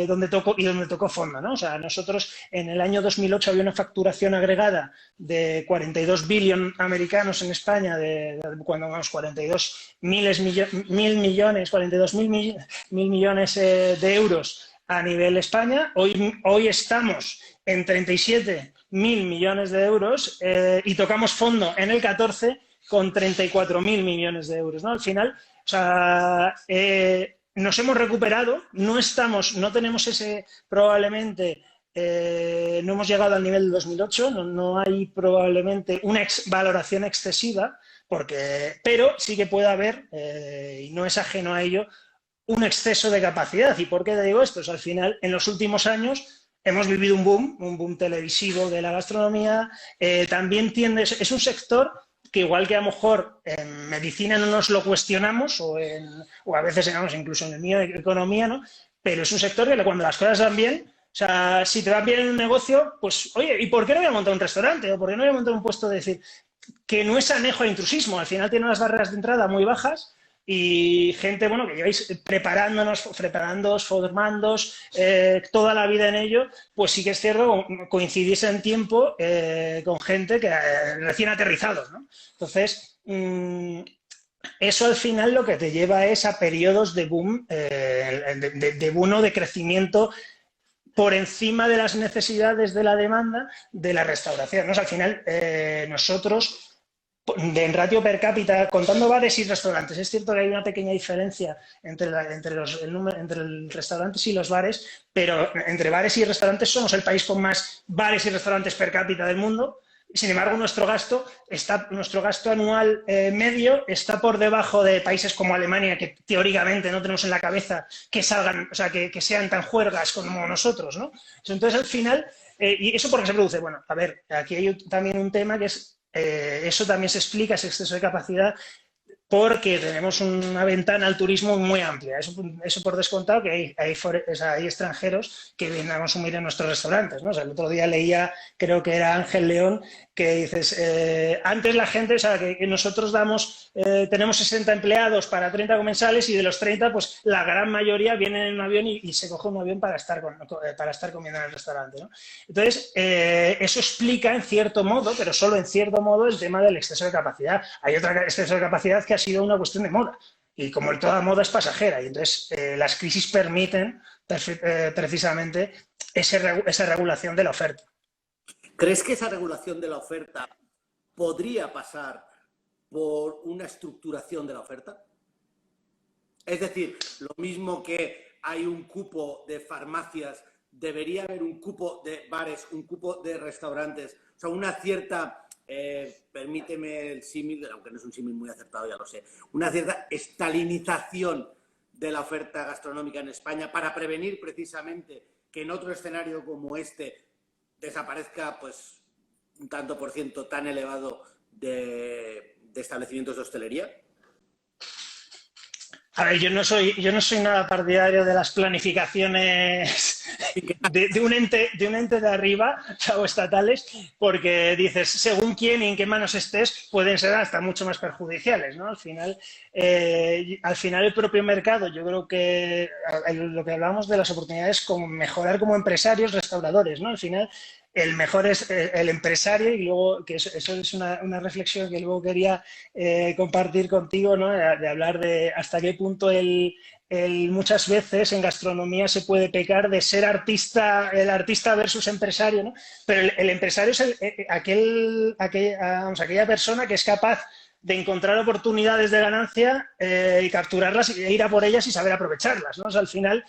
Speaker 4: donde tocó fondo, ¿no? O sea, nosotros en el año 2008 había una facturación agregada de 42 billones americanos en España, cuando vamos 42 mil millones de euros a nivel España. Hoy estamos en 37.000 millones de euros y tocamos fondo en el 14 con 34.000 millones de euros, ¿no? Al final, o sea, nos hemos recuperado, no tenemos ese, probablemente, no hemos llegado al nivel del 2008, no hay probablemente una valoración excesiva, pero sí que puede haber, y no es ajeno a ello, un exceso de capacidad. ¿Y por qué te digo esto? Pues al final, en los últimos años, hemos vivido un boom televisivo de la gastronomía. También es un sector que igual que a lo mejor en medicina no nos lo cuestionamos o a veces incluso en el mío de economía, ¿no? Pero es un sector que cuando las cosas van bien, o sea, si te va bien en un negocio, pues oye, ¿y por qué no voy a montar un restaurante? ¿O por qué no voy a montar un puesto de decir que no es anejo al intrusismo? Al final tiene unas barreras de entrada muy bajas y gente, bueno, que lleváis preparándoos, formándoos toda la vida en ello, pues sí que es cierto, coincidís en tiempo con gente que recién aterrizados, ¿no? Entonces, eso al final lo que te lleva es a periodos de boom, de boom o de crecimiento por encima de las necesidades de la demanda de la restauración, ¿no? O sea, al final, nosotros en ratio per cápita, contando bares y restaurantes, es cierto que hay una pequeña diferencia entre restaurantes y los bares, pero entre bares y restaurantes somos el país con más bares y restaurantes per cápita del mundo. Sin embargo, nuestro gasto anual medio está por debajo de países como Alemania, que teóricamente no tenemos en la cabeza que salgan, o sea, que sean tan juergas como nosotros, ¿no? Entonces, al final, ¿y eso por qué se produce? Bueno, a ver, aquí hay también un tema que es eso también se explica, ese exceso de capacidad, porque tenemos una ventana al turismo muy amplia. Eso por descontado que hay extranjeros que vienen a consumir en nuestros restaurantes, ¿no? O sea, el otro día leía, creo que era Ángel León, que dices, antes la gente, o sea, que nosotros tenemos 60 empleados para 30 comensales y de los 30, pues la gran mayoría vienen en un avión y se coge un avión para estar comiendo en el restaurante, ¿no? Entonces, eso explica en cierto modo, pero solo en cierto modo, el tema del exceso de capacidad. Hay otro exceso de capacidad que ha sido una cuestión de moda. Y como toda moda es pasajera, y entonces las crisis permiten precisamente esa regulación de la oferta.
Speaker 1: ¿Crees que esa regulación de la oferta podría pasar por una estructuración de la oferta? Es decir, lo mismo que hay un cupo de farmacias, debería haber un cupo de bares, un cupo de restaurantes, o sea, una cierta, permíteme el símil, aunque no es un símil muy acertado, ya lo sé, una cierta estalinización de la oferta gastronómica en España para prevenir precisamente que en otro escenario como este desaparezca pues un tanto por ciento tan elevado de establecimientos de hostelería?
Speaker 4: A ver, yo no soy nada partidario de las planificaciones de un ente de arriba, o estatales, porque dices, según quién y en qué manos estés, pueden ser hasta mucho más perjudiciales, ¿no? Al final el propio mercado, yo creo que lo que hablábamos de las oportunidades como mejorar como empresarios, restauradores, ¿no? Al final el mejor es el empresario, y luego, que eso es una reflexión que luego quería compartir contigo, ¿no? De hablar de hasta qué punto muchas veces en gastronomía se puede pecar de ser el artista versus empresario, ¿no? Pero el empresario es aquella persona que es capaz de encontrar oportunidades de ganancia y capturarlas e ir a por ellas y saber aprovecharlas, ¿no? O sea, al final,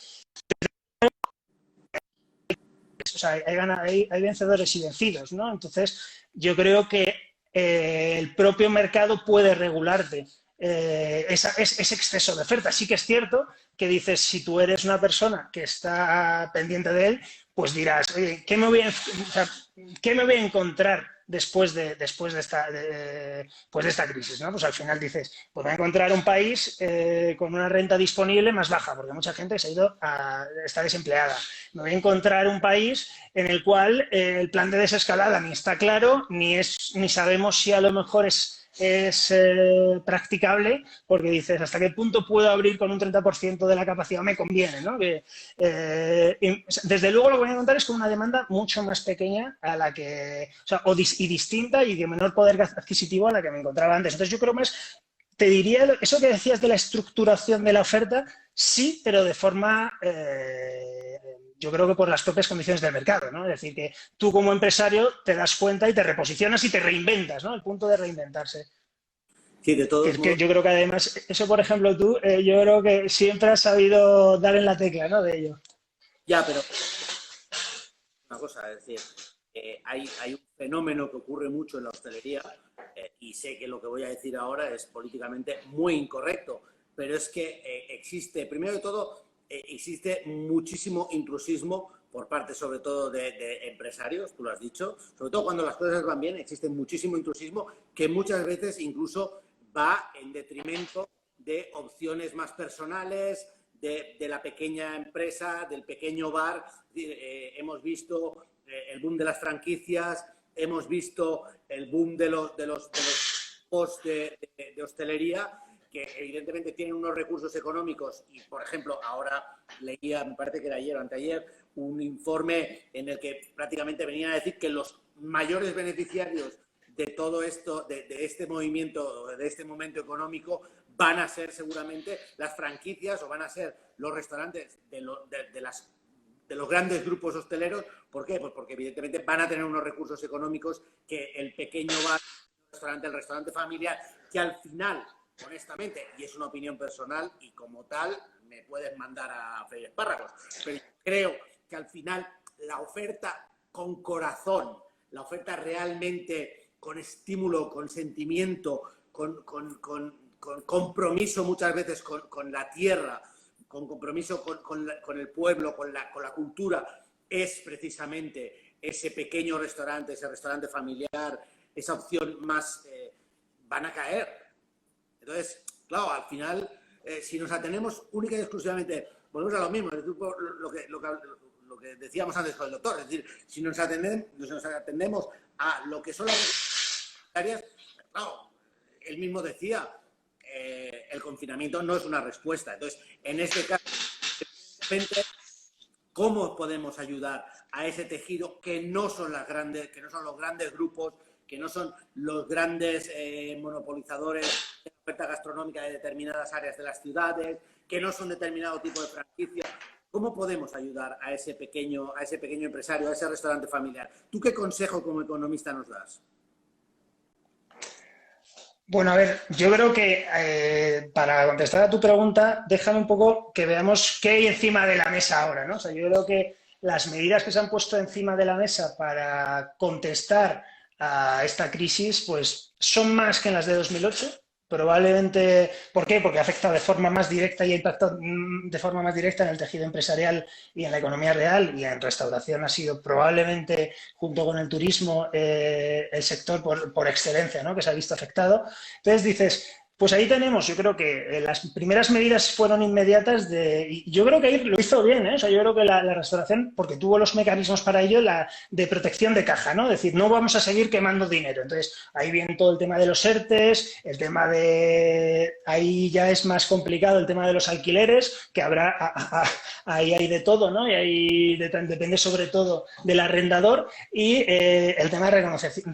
Speaker 4: o sea, hay vencedores y vencidos, ¿no? Entonces, yo creo que el propio mercado puede regularte ese exceso de oferta. Sí que es cierto que dices, si tú eres una persona que está pendiente de él, pues dirás, oye, ¿qué me voy a encontrar después de esta crisis, ¿no? Pues al final dices, pues voy a encontrar un país con una renta disponible más baja, porque mucha gente está desempleada. Me voy a encontrar un país en el cual el plan de desescalada ni está claro, ni sabemos si a lo mejor es practicable, porque dices, ¿hasta qué punto puedo abrir con un 30% de la capacidad? Me conviene, ¿no? Desde luego lo que voy a encontrar es con una demanda mucho más pequeña a la que, y distinta y de menor poder adquisitivo a la que me encontraba antes. Entonces yo creo más, te diría, eso que decías de la estructuración de la oferta, sí, pero de forma... yo creo que por las propias condiciones del mercado, ¿no? Es decir, que tú como empresario te das cuenta y te reposicionas y te reinventas, ¿no? El punto de reinventarse.
Speaker 1: Sí, de todos modos.
Speaker 4: Yo creo que además, eso por ejemplo tú, yo creo que siempre has sabido dar en la tecla, ¿no? De ello.
Speaker 1: Ya, pero una cosa, es decir, hay un fenómeno que ocurre mucho en la hostelería y sé que lo que voy a decir ahora es políticamente muy incorrecto, pero es que existe, primero de todo, existe muchísimo intrusismo por parte sobre todo de empresarios, tú lo has dicho, sobre todo cuando las cosas van bien, existe muchísimo intrusismo que muchas veces incluso va en detrimento de opciones más personales, de la pequeña empresa, del pequeño bar. Hemos visto el boom de las franquicias, hemos visto el boom de los posts de hostelería, que evidentemente tienen unos recursos económicos y, por ejemplo, ahora leía, me parece que era ayer o anteayer, un informe en el que prácticamente venían a decir que los mayores beneficiarios de todo esto, de este movimiento, de este momento económico, van a ser seguramente las franquicias o van a ser los restaurantes de los grandes grupos hosteleros. ¿Por qué? Pues porque evidentemente van a tener unos recursos económicos que el pequeño bar, el restaurante familiar, que al final, honestamente, y es una opinión personal y como tal me puedes mandar a freír espárragos, pero creo que al final la oferta con corazón, la oferta realmente con estímulo, con sentimiento, con compromiso muchas veces con la tierra, con compromiso con el pueblo, con la cultura, es precisamente ese pequeño restaurante, ese restaurante familiar, esa opción más van a caer. Entonces, claro, al final, si nos atenemos única y exclusivamente, volvemos a lo mismo, lo que decíamos antes con el doctor, es decir, si nos atendemos a lo que son las áreas, claro, él mismo decía, el confinamiento no es una respuesta. Entonces, en este caso, ¿cómo podemos ayudar a ese tejido que no son los grandes grupos, que no son los grandes monopolizadores de la oferta gastronómica de determinadas áreas de las ciudades, que no son determinado tipo de franquicia. ¿Cómo podemos ayudar a ese pequeño empresario, a ese restaurante familiar? ¿Tú qué consejo como economista nos das?
Speaker 4: Bueno, a ver, yo creo que para contestar a tu pregunta, déjame un poco que veamos qué hay encima de la mesa ahora, ¿no? O sea, yo creo que las medidas que se han puesto encima de la mesa para contestar a esta crisis, pues son más que en las de 2008. Probablemente, ¿por qué? Porque afecta de forma más directa y ha impactado de forma más directa en el tejido empresarial y en la economía real, y en restauración ha sido probablemente, junto con el turismo, el sector por excelencia, ¿no?, que se ha visto afectado. Entonces dices, pues ahí tenemos, yo creo que las primeras medidas fueron inmediatas y yo creo que ahí lo hizo bien, ¿eh? O sea, yo creo que la restauración, porque tuvo los mecanismos para ello, de protección de caja, ¿no? Es decir, no vamos a seguir quemando dinero. Entonces, ahí viene todo el tema de los ERTES, el tema de... Ahí ya es más complicado el tema de los alquileres, que habrá... Ahí hay de todo, ¿no? Y ahí depende sobre todo del arrendador, y el tema de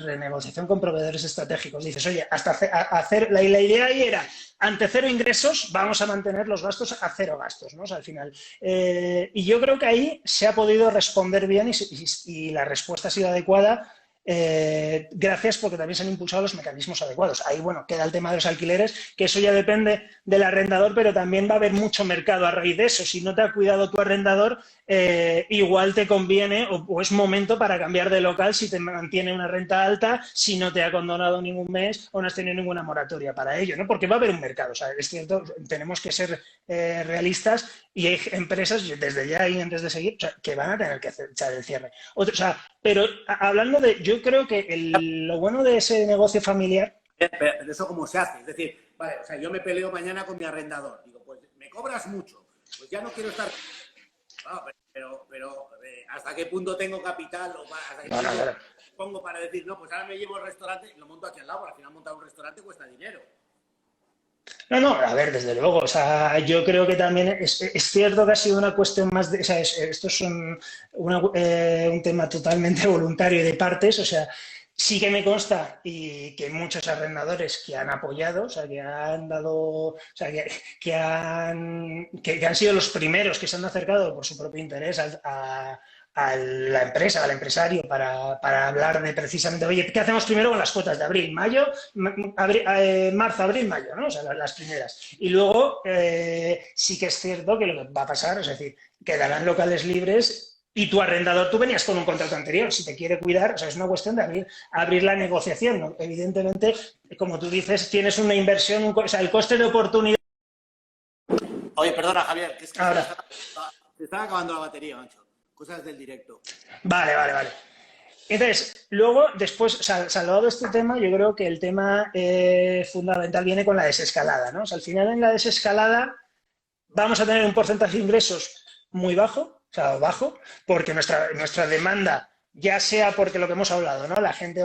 Speaker 4: renegociación con proveedores estratégicos. Dices, oye, hasta hacer la idea ahí era, ante cero ingresos, vamos a mantener los gastos a cero gastos, ¿no? O sea, al final. Y yo creo que ahí se ha podido responder bien y la respuesta ha sido adecuada. Gracias, porque también se han impulsado los mecanismos adecuados. Ahí, bueno, queda el tema de los alquileres, que eso ya depende del arrendador, pero también va a haber mucho mercado a raíz de eso. Si no te ha cuidado tu arrendador, igual te conviene o es momento para cambiar de local si te mantiene una renta alta, si no te ha condonado ningún mes o no has tenido ninguna moratoria para ello, ¿no? Porque va a haber un mercado. O sea, es cierto, tenemos que ser realistas, y hay empresas, desde ya y antes de seguir, o sea, que van a tener que echar el cierre. O sea, pero hablando de... Yo creo que lo bueno de ese negocio familiar...
Speaker 1: Pero eso cómo se hace. Es decir, vale, o sea, yo me peleo mañana con mi arrendador. Digo, pues me cobras mucho. Pues ya no quiero estar... No, pero ¿hasta qué punto tengo capital? O ¿hasta qué punto pongo para decir, no, pues ahora me llevo el restaurante y lo monto aquí al lado? Al final montar un restaurante cuesta dinero.
Speaker 4: No, a ver, desde luego, o sea, yo creo que también es cierto que ha sido una cuestión más de, o sea, esto es un tema totalmente voluntario y de partes, o sea, sí que me consta y que muchos arrendadores que han apoyado, o sea, que han dado, o sea, que han sido los primeros que se han acercado por su propio interés a la empresa, al empresario, para hablar de precisamente, oye, ¿qué hacemos primero con las cuotas de abril, mayo, marzo, abril, mayo, ¿no? O sea, las primeras. Y luego sí que es cierto que lo que va a pasar, es decir, quedarán locales libres y tu arrendador, tú venías con un contrato anterior, si te quiere cuidar, o sea, es una cuestión de abrir la negociación, ¿no? Evidentemente, como tú dices, tienes una inversión, o sea, el coste de oportunidad...
Speaker 1: Oye, perdona, Javier, que es que
Speaker 4: ahora
Speaker 1: se está acabando la batería, macho. Cosas del directo.
Speaker 4: Vale. Entonces, luego, después, o sea, salvado este tema, yo creo que el tema fundamental viene con la desescalada, ¿no? O sea, al final en la desescalada vamos a tener un porcentaje de ingresos muy bajo, o sea, bajo, porque nuestra demanda, ya sea porque lo que hemos hablado, ¿no? La gente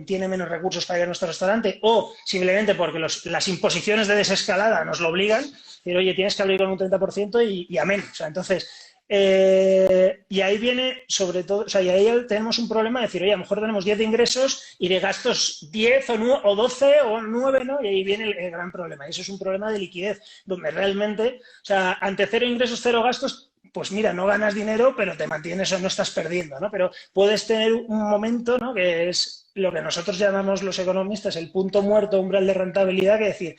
Speaker 4: tiene menos recursos para ir a nuestro restaurante, o simplemente porque las imposiciones de desescalada nos lo obligan, decir, oye, tienes que abrir con un 30% y amén. O sea, entonces... y ahí viene, sobre todo, o sea, y ahí tenemos un problema de decir, oye, a lo mejor tenemos 10 de ingresos y de gastos 10 o 12 o 9, ¿no? Y ahí viene el gran problema. Y eso es un problema de liquidez, donde realmente, o sea, ante cero ingresos, cero gastos, pues mira, no ganas dinero, pero te mantienes o no estás perdiendo, ¿no? Pero puedes tener un momento, ¿no?, que es lo que nosotros llamamos los economistas el punto muerto, umbral de rentabilidad, que decir...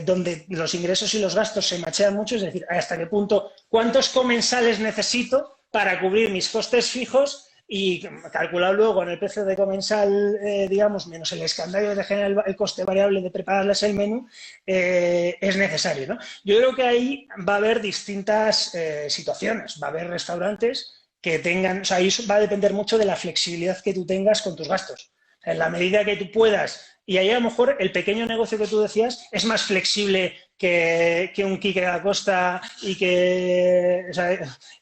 Speaker 4: donde los ingresos y los gastos se machean mucho, es decir, hasta qué punto, cuántos comensales necesito para cubrir mis costes fijos y calcular luego en el precio de comensal, digamos, menos el escandallo que te genera el coste variable de prepararles el menú, es necesario, ¿no? Yo creo que ahí va a haber distintas situaciones, va a haber restaurantes que tengan, o sea, ahí va a depender mucho de la flexibilidad que tú tengas con tus gastos. En la medida que tú puedas. Y ahí a lo mejor el pequeño negocio que tú decías es más flexible que un Quique da Costa y que... O sea,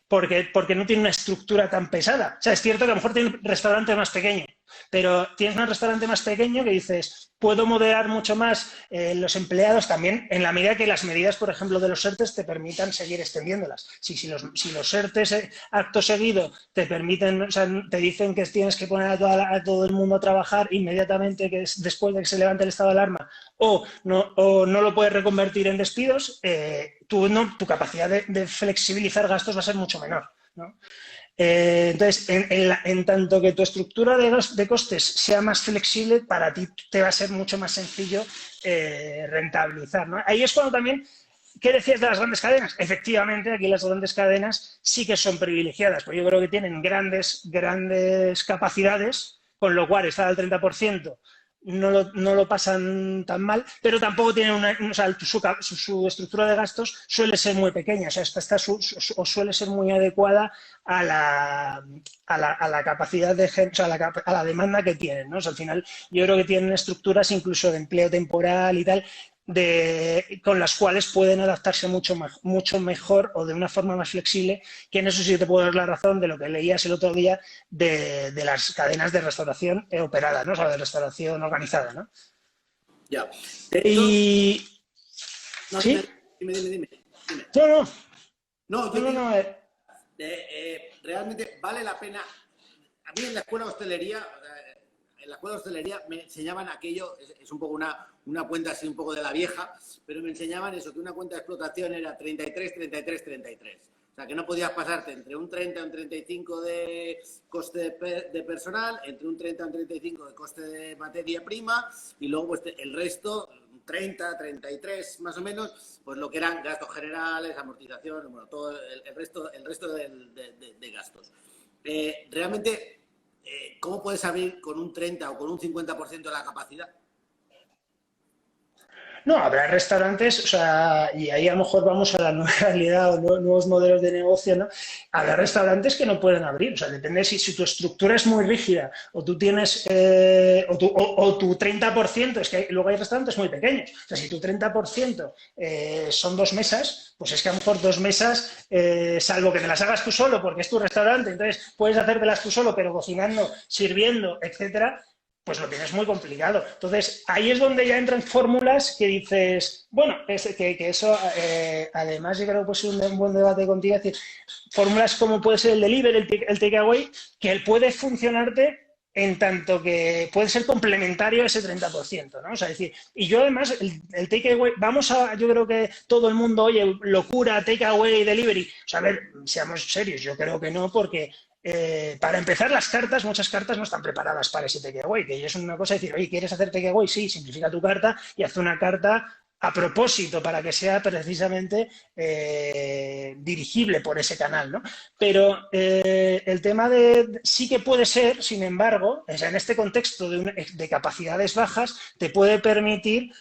Speaker 4: porque no tiene una estructura tan pesada. O sea, es cierto que a lo mejor tiene un restaurante más pequeño, Pero tienes un restaurante más pequeño que dices, puedo moderar mucho más los empleados también en la medida que las medidas, por ejemplo, de los ERTEs te permitan seguir extendiéndolas. Si los ERTEs acto seguido te permiten, o sea, te dicen que tienes que poner a todo el mundo a trabajar inmediatamente después de que se levante el estado de alarma o no lo puedes reconvertir en despidos, tu capacidad de flexibilizar gastos va a ser mucho menor, ¿no? Entonces, en tanto que tu estructura de costes sea más flexible, para ti te va a ser mucho más sencillo rentabilizar, ¿no? Ahí es cuando también, ¿qué decías de las grandes cadenas? Efectivamente, aquí las grandes cadenas sí que son privilegiadas, porque yo creo que tienen grandes capacidades, con lo cual estar al 30% no lo pasan tan mal, pero tampoco tienen o sea, su estructura de gastos suele ser muy pequeña, o sea, o suele ser muy adecuada a la capacidad de gente, o sea, a la demanda que tienen, ¿no? O sea, al final yo creo que tienen estructuras incluso de empleo temporal y tal, con las cuales pueden adaptarse mucho mejor o de una forma más flexible, que en eso sí te puedo dar la razón de lo que leías el otro día de las cadenas de restauración operadas, ¿no? O sea, de restauración organizada, ¿no?
Speaker 1: Ya.
Speaker 4: Y...
Speaker 1: No,
Speaker 4: ¿Sí?
Speaker 1: Dime.
Speaker 4: No.
Speaker 1: Realmente vale la pena. A mí en la escuela de hostelería, me enseñaban aquello, es un poco una cuenta así un poco de la vieja, pero me enseñaban eso, que una cuenta de explotación era 33. O sea, que no podías pasarte entre un 30 y un 35 de coste de personal, entre un 30 y un 35 de coste de materia prima, y luego pues el resto, 30, 33 más o menos, pues lo que eran gastos generales, amortización, bueno, todo el resto de gastos. Realmente, ¿cómo puedes abrir con un 30 o con un 50% de la capacidad?
Speaker 4: No, habrá restaurantes, o sea, y ahí a lo mejor vamos a la nueva realidad o nuevos modelos de negocio, ¿no? Habrá restaurantes que no pueden abrir, o sea, depende si tu estructura es muy rígida o tú tienes, o tu 30%, es que luego hay restaurantes muy pequeños, o sea, si tu 30% son 2 mesas, pues es que a lo mejor 2 mesas, salvo que te las hagas tú solo porque es tu restaurante, entonces puedes hacértelas tú solo, pero cocinando, sirviendo, etcétera, pues lo tienes muy complicado. Entonces, ahí es donde ya entran fórmulas que dices, bueno, que eso, además yo creo que puede ser un buen debate contigo, es decir, fórmulas como puede ser el delivery, el takeaway, que él puede funcionarte en tanto que puede ser complementario a ese 30%, ¿no? O sea, es decir, y yo además, el takeaway, yo creo que todo el mundo oye, locura, takeaway, delivery. O sea, a ver, seamos serios, yo creo que no, porque... para empezar, muchas cartas no están preparadas para ese takeaway, que es una cosa de decir, oye, ¿quieres hacer takeaway? Sí, simplifica tu carta y haz una carta a propósito para que sea precisamente dirigible por ese canal, ¿no? Pero el tema sí que puede ser, sin embargo, o sea, en este contexto de capacidades bajas, te puede permitir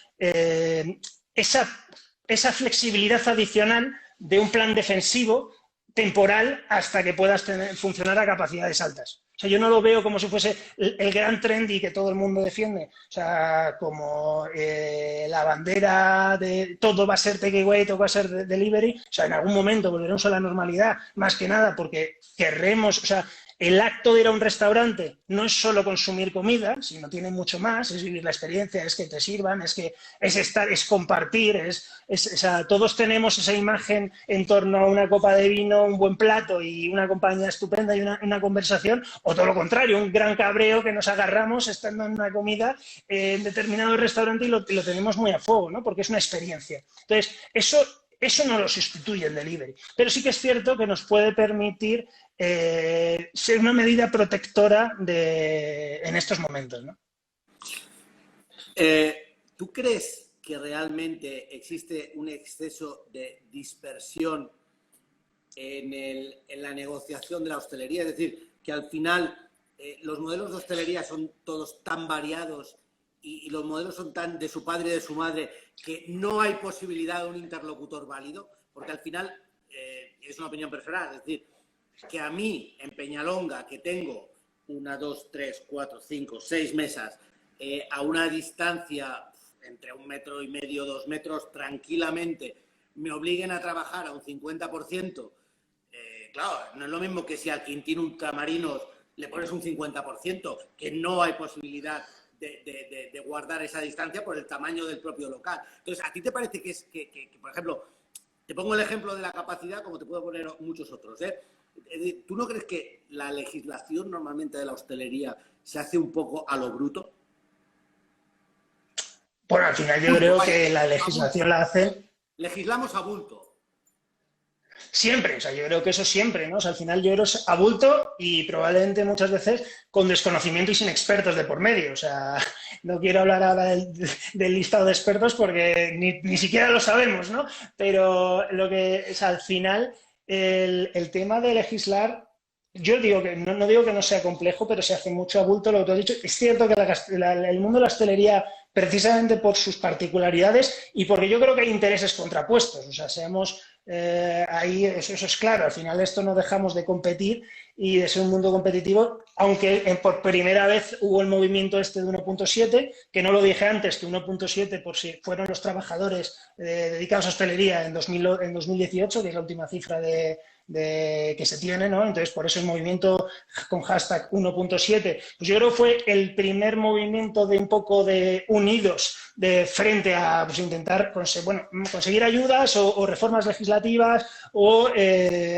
Speaker 4: esa flexibilidad adicional de un plan defensivo temporal hasta que puedas funcionar a capacidades altas. O sea, yo no lo veo como si fuese el gran trendy que todo el mundo defiende, o sea, como la bandera de todo va a ser takeaway, todo va a ser delivery. O sea, en algún momento volveremos a la normalidad, más que nada porque querremos, o sea, el acto de ir a un restaurante no es solo consumir comida, sino tiene mucho más, es vivir la experiencia, es que te sirvan, es estar, es compartir, o sea, todos tenemos esa imagen en torno a una copa de vino, un buen plato y una compañía estupenda y una conversación, o todo lo contrario, un gran cabreo que nos agarramos estando en una comida en determinado restaurante y lo tenemos muy a fuego, ¿no? Porque es una experiencia. Entonces, eso no lo sustituye el delivery, pero sí que es cierto que nos puede permitir ser una medida protectora en estos momentos, ¿no?
Speaker 1: ¿Tú crees que realmente existe un exceso de dispersión en la negociación de la hostelería? Es decir, que al final los modelos de hostelería son todos tan variados y los modelos son tan de su padre y de su madre que no hay posibilidad de un interlocutor válido, porque al final es una opinión personal, es decir, que a mí en Peñalonga, que tengo 1, 2, 3, 4, 5, 6 mesas a una distancia entre 1,5 metros, 2 metros tranquilamente, me obliguen a trabajar a un 50%, claro, no es lo mismo que si al Quintín Ultramarinos le pones un 50%, que no hay posibilidad de guardar esa distancia por el tamaño del propio local. Entonces, ¿a ti te parece que, por ejemplo, te pongo el ejemplo de la capacidad, como te puedo poner muchos otros, ¿eh? ¿Tú no crees que la legislación normalmente de la hostelería se hace un poco a lo bruto?
Speaker 4: Bueno, al final yo creo que la legislación la hacen...
Speaker 1: Legislamos a bulto.
Speaker 4: Siempre, o sea, yo creo que eso siempre, ¿no? O sea, al final yo creo que es a bulto y probablemente muchas veces con desconocimiento y sin expertos de por medio. O sea, no quiero hablar ahora del listado de expertos porque ni siquiera lo sabemos, ¿no? Pero lo que es, al final, el tema de legislar, yo digo que no digo que no sea complejo, pero se hace mucho a bulto lo que tú has dicho. Es cierto que el mundo de la hostelería, precisamente por sus particularidades y porque yo creo que hay intereses contrapuestos, o sea, seamos... ahí eso es claro, al final esto no dejamos de competir y de ser un mundo competitivo, aunque por primera vez hubo el movimiento este de 1.7, que no lo dije antes, que 1.7 por si fueron los trabajadores dedicados a hostelería en 2018, que es la última cifra que se tiene, ¿no? Entonces, por eso el movimiento con hashtag 1.7, pues yo creo que fue el primer movimiento de un poco de unidos de frente a pues, intentar conseguir ayudas o reformas legislativas o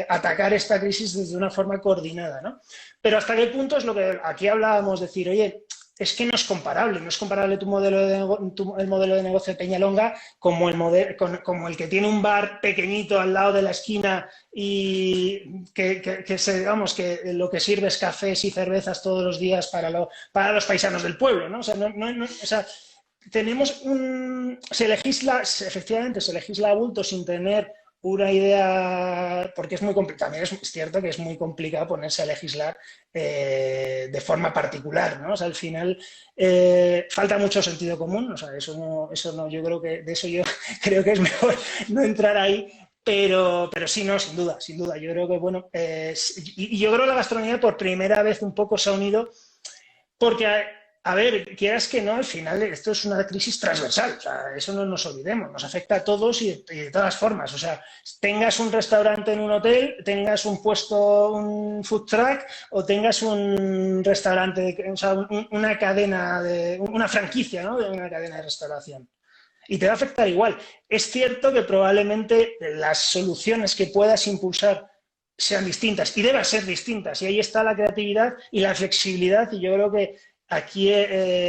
Speaker 4: atacar esta crisis desde una forma coordinada, ¿no? Pero hasta qué punto es lo que aquí hablábamos, decir, oye, es que no es comparable tu el modelo de negocio de Peñalonga como el que tiene un bar pequeñito al lado de la esquina y digamos que lo que sirve es cafés y cervezas todos los días para los paisanos del pueblo, ¿no? O sea, o sea, efectivamente se legisla a bulto sin tener una idea, porque es muy complicado. También es cierto que es muy complicado ponerse a legislar de forma particular, ¿no? O sea, al final falta mucho sentido común, o sea, eso no, yo creo que de eso yo creo que es mejor no entrar ahí, pero sí, no, sin duda, yo creo que, bueno, y yo creo que la gastronomía por primera vez un poco se ha unido, porque... A ver, quieras que no, al final esto es una crisis transversal, o sea, eso no nos olvidemos, nos afecta a todos y de todas formas, o sea, tengas un restaurante en un hotel, tengas un puesto, un food truck o tengas un restaurante, o sea, una cadena, una franquicia, ¿no? De una cadena de restauración. Y te va a afectar igual. Es cierto que probablemente las soluciones que puedas impulsar sean distintas y deban ser distintas, y ahí está la creatividad y la flexibilidad, y yo creo que aquí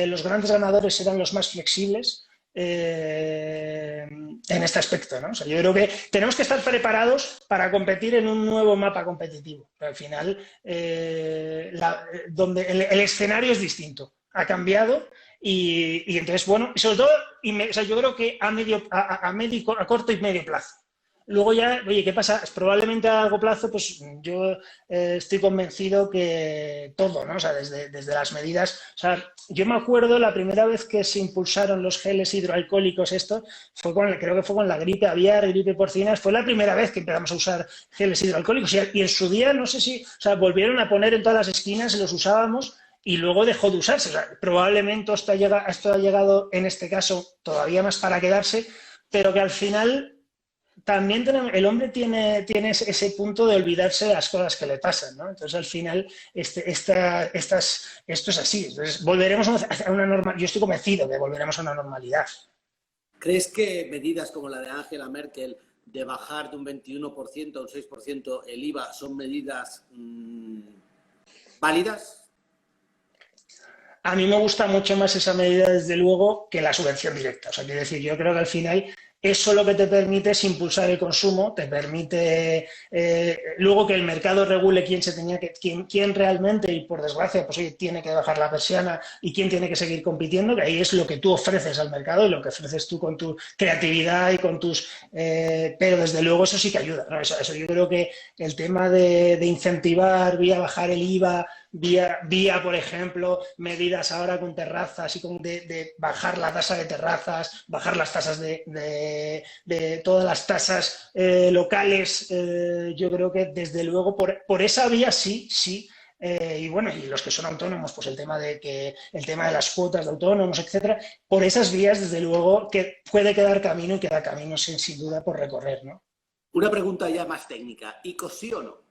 Speaker 4: los grandes ganadores serán los más flexibles en este aspecto, ¿no? O sea, yo creo que tenemos que estar preparados para competir en un nuevo mapa competitivo. Pero al final, donde el escenario es distinto, ha cambiado y entonces, bueno, y sobre todo, o sea, yo creo que a corto y medio plazo. Luego ya, oye, ¿qué pasa? Probablemente a largo plazo, pues yo estoy convencido que todo, ¿no? O sea, desde las medidas... O sea, yo me acuerdo la primera vez que se impulsaron los geles hidroalcohólicos, creo que fue con la gripe aviar, gripe porcina, fue la primera vez que empezamos a usar geles hidroalcohólicos. Y en su día, no sé si... O sea, volvieron a poner en todas las esquinas, los usábamos y luego dejó de usarse. O sea, probablemente esto ha llegado, en este caso, todavía más para quedarse, pero que al final... También el hombre tiene ese punto de olvidarse de las cosas que le pasan, ¿no? Entonces, al final, esto es así. Entonces, volveremos a una normalidad. Yo estoy convencido que volveremos a una normalidad.
Speaker 1: ¿Crees que medidas como la de Angela Merkel de bajar de un 21% a un 6% el IVA son medidas válidas?
Speaker 4: A mí me gusta mucho más esa medida, desde luego, que la subvención directa. O sea, quiero decir, yo creo que al final... Eso lo que te permite es impulsar el consumo, te permite luego que el mercado regule quién realmente, y por desgracia, pues oye, tiene que bajar la persiana y quién tiene que seguir compitiendo, que ahí es lo que tú ofreces al mercado y lo que ofreces tú con tu creatividad y con tus... pero desde luego eso sí que ayuda, ¿no? Eso yo creo que el tema de incentivar vía bajar el IVA, vía, por ejemplo, medidas ahora con terrazas y de bajar la tasa de terrazas, bajar las tasas de todas las tasas locales, yo creo que desde luego por esa vía sí. Y bueno, y los que son autónomos, pues el tema de las cuotas de autónomos, etcétera, por esas vías, desde luego, que puede quedar camino y queda camino sin duda por recorrer, ¿no?
Speaker 1: Una pregunta ya más técnica. ¿ICO sí o no?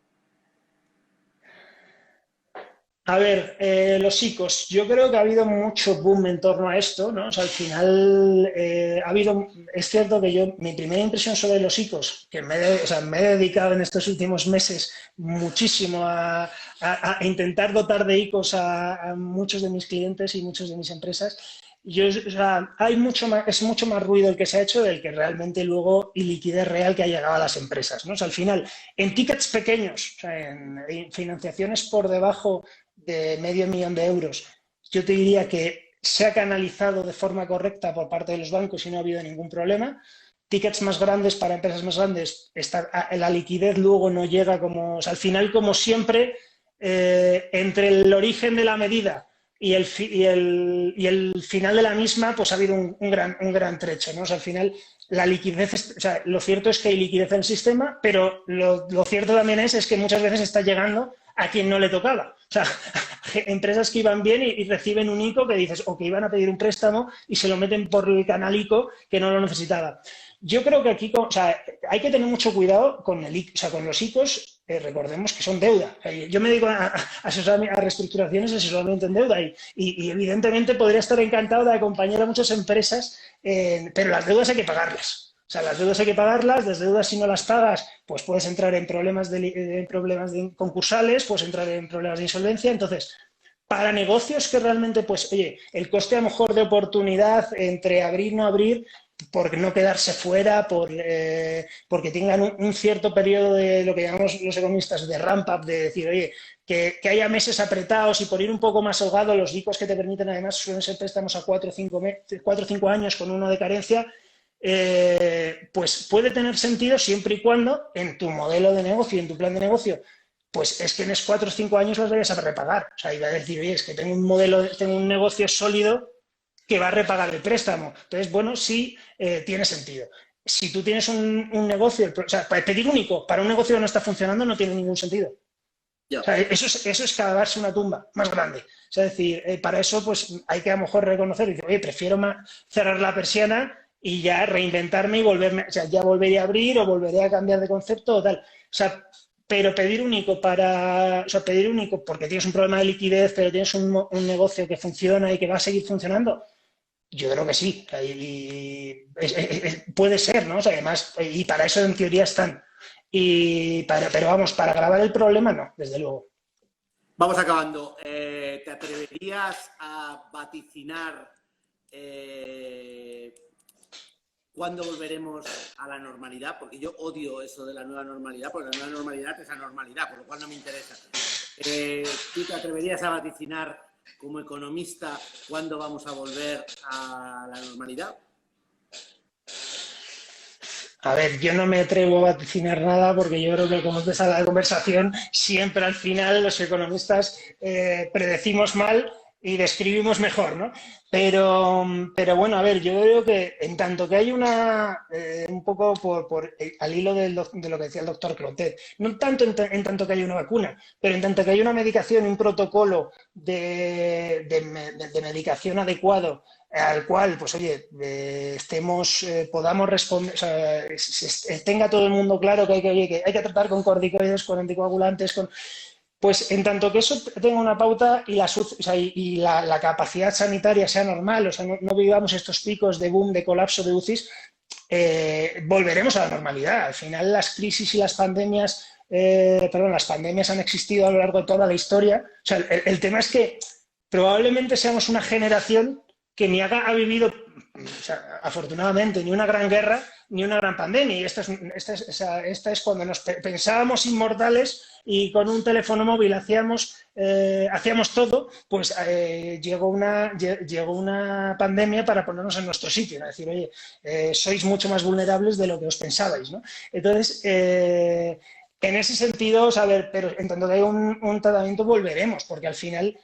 Speaker 4: A ver, los ICOs, yo creo que ha habido mucho boom en torno a esto, ¿no? O sea, al final ha habido, es cierto que yo, mi primera impresión sobre los ICOs, que o sea, me he dedicado en estos últimos meses muchísimo a intentar dotar de ICOs a muchos de mis clientes y muchas de mis empresas. O sea, hay mucho más, es mucho más ruido el que se ha hecho del que realmente luego y liquidez real que ha llegado a las empresas, ¿no? O sea, al final, en tickets pequeños, o sea, en financiaciones por debajo de €500,000, yo te diría que se ha canalizado de forma correcta por parte de los bancos y no ha habido ningún problema. Tickets más grandes para empresas más grandes, la liquidez luego no llega como, o sea, al final, como siempre, entre el origen de la medida y el final de la misma, pues ha habido un gran trecho, ¿no? O sea, al final, la liquidez, o sea, lo cierto es que hay liquidez en el sistema, pero lo cierto también es que muchas veces está llegando a quien no le tocaba. O sea, empresas que iban bien y reciben un ICO que dices, o que iban a pedir un préstamo y se lo meten por el canal ICO que no lo necesitaba. Yo creo que aquí, o sea, hay que tener mucho cuidado con o sea, con los ICOs, recordemos que son deuda. Yo me dedico a reestructuraciones y asesoramiento en deuda y evidentemente podría estar encantado de acompañar a muchas empresas, pero las deudas hay que pagarlas. O sea, las deudas hay que pagarlas, las deudas si no las pagas, pues puedes entrar en problemas concursales, puedes entrar en problemas de insolvencia. Entonces, para negocios que realmente, pues, oye, el coste a lo mejor de oportunidad entre abrir y no abrir, por no quedarse fuera, porque tengan un cierto periodo de lo que llamamos los economistas de ramp-up, de decir, oye, que haya meses apretados y por ir un poco más holgado, los ICOs que te permiten además suelen ser préstamos a 4 o 5 años con uno de carencia, pues puede tener sentido siempre y cuando en tu modelo de negocio, en tu plan de negocio, pues es que en esos 4 o 5 años los vayas a repagar. O sea, iba a decir, oye, es que tengo un negocio sólido que va a repagar el préstamo. Entonces, bueno, sí tiene sentido. Si tú tienes un negocio, o sea, para pedir un ICO para un negocio que no está funcionando no tiene ningún sentido. O sea, eso es cavarse una tumba más grande. O sea, es decir, para eso pues hay que a lo mejor reconocer y decir, oye, prefiero cerrar la persiana y ya reinventarme y volverme, o sea, ya volveré a abrir o volveré a cambiar de concepto o tal. O sea, pero pedir un ICO pedir un ICO porque tienes un problema de liquidez, pero tienes un negocio que funciona y que va a seguir funcionando, yo creo que sí. Puede ser, ¿no? O sea, además, y para eso en teoría están. Pero vamos, para agravar el problema no, desde luego.
Speaker 1: Vamos acabando. ¿Te atreverías a vaticinar cuándo volveremos a la normalidad? Porque yo odio eso de la nueva normalidad, porque la nueva normalidad es anormalidad, por lo cual no me interesa. ¿Tú te atreverías a vaticinar como economista cuándo vamos a volver a la normalidad?
Speaker 4: A ver, yo no me atrevo a vaticinar nada porque yo creo que como empieza la conversación, siempre al final los economistas predecimos mal y describimos mejor, ¿no? Pero bueno, a ver, yo creo que en tanto que hay un poco al hilo de lo que decía el doctor Clotet, no tanto en tanto que hay una vacuna, pero en tanto que hay una medicación, un protocolo de medicación adecuado al cual, pues oye, podamos responder, o sea, tenga todo el mundo claro que hay que tratar con corticoides, con anticoagulantes, pues en tanto que eso tenga una pauta y la capacidad sanitaria sea normal, o sea, no vivamos estos picos de boom, de colapso de UCIs, volveremos a la normalidad. Al final las crisis y las pandemias han existido a lo largo de toda la historia. O sea, el tema es que probablemente seamos una generación que ni ha vivido, o sea, afortunadamente, ni una gran guerra ni una gran pandemia. Y esta es cuando nos pensábamos inmortales y con un teléfono móvil hacíamos todo, pues llegó una pandemia para ponernos en nuestro sitio, ¿no? Decir, oye, sois mucho más vulnerables de lo que os pensabais, ¿no? Entonces, en ese sentido, pero en tanto que hay un tratamiento volveremos, porque al final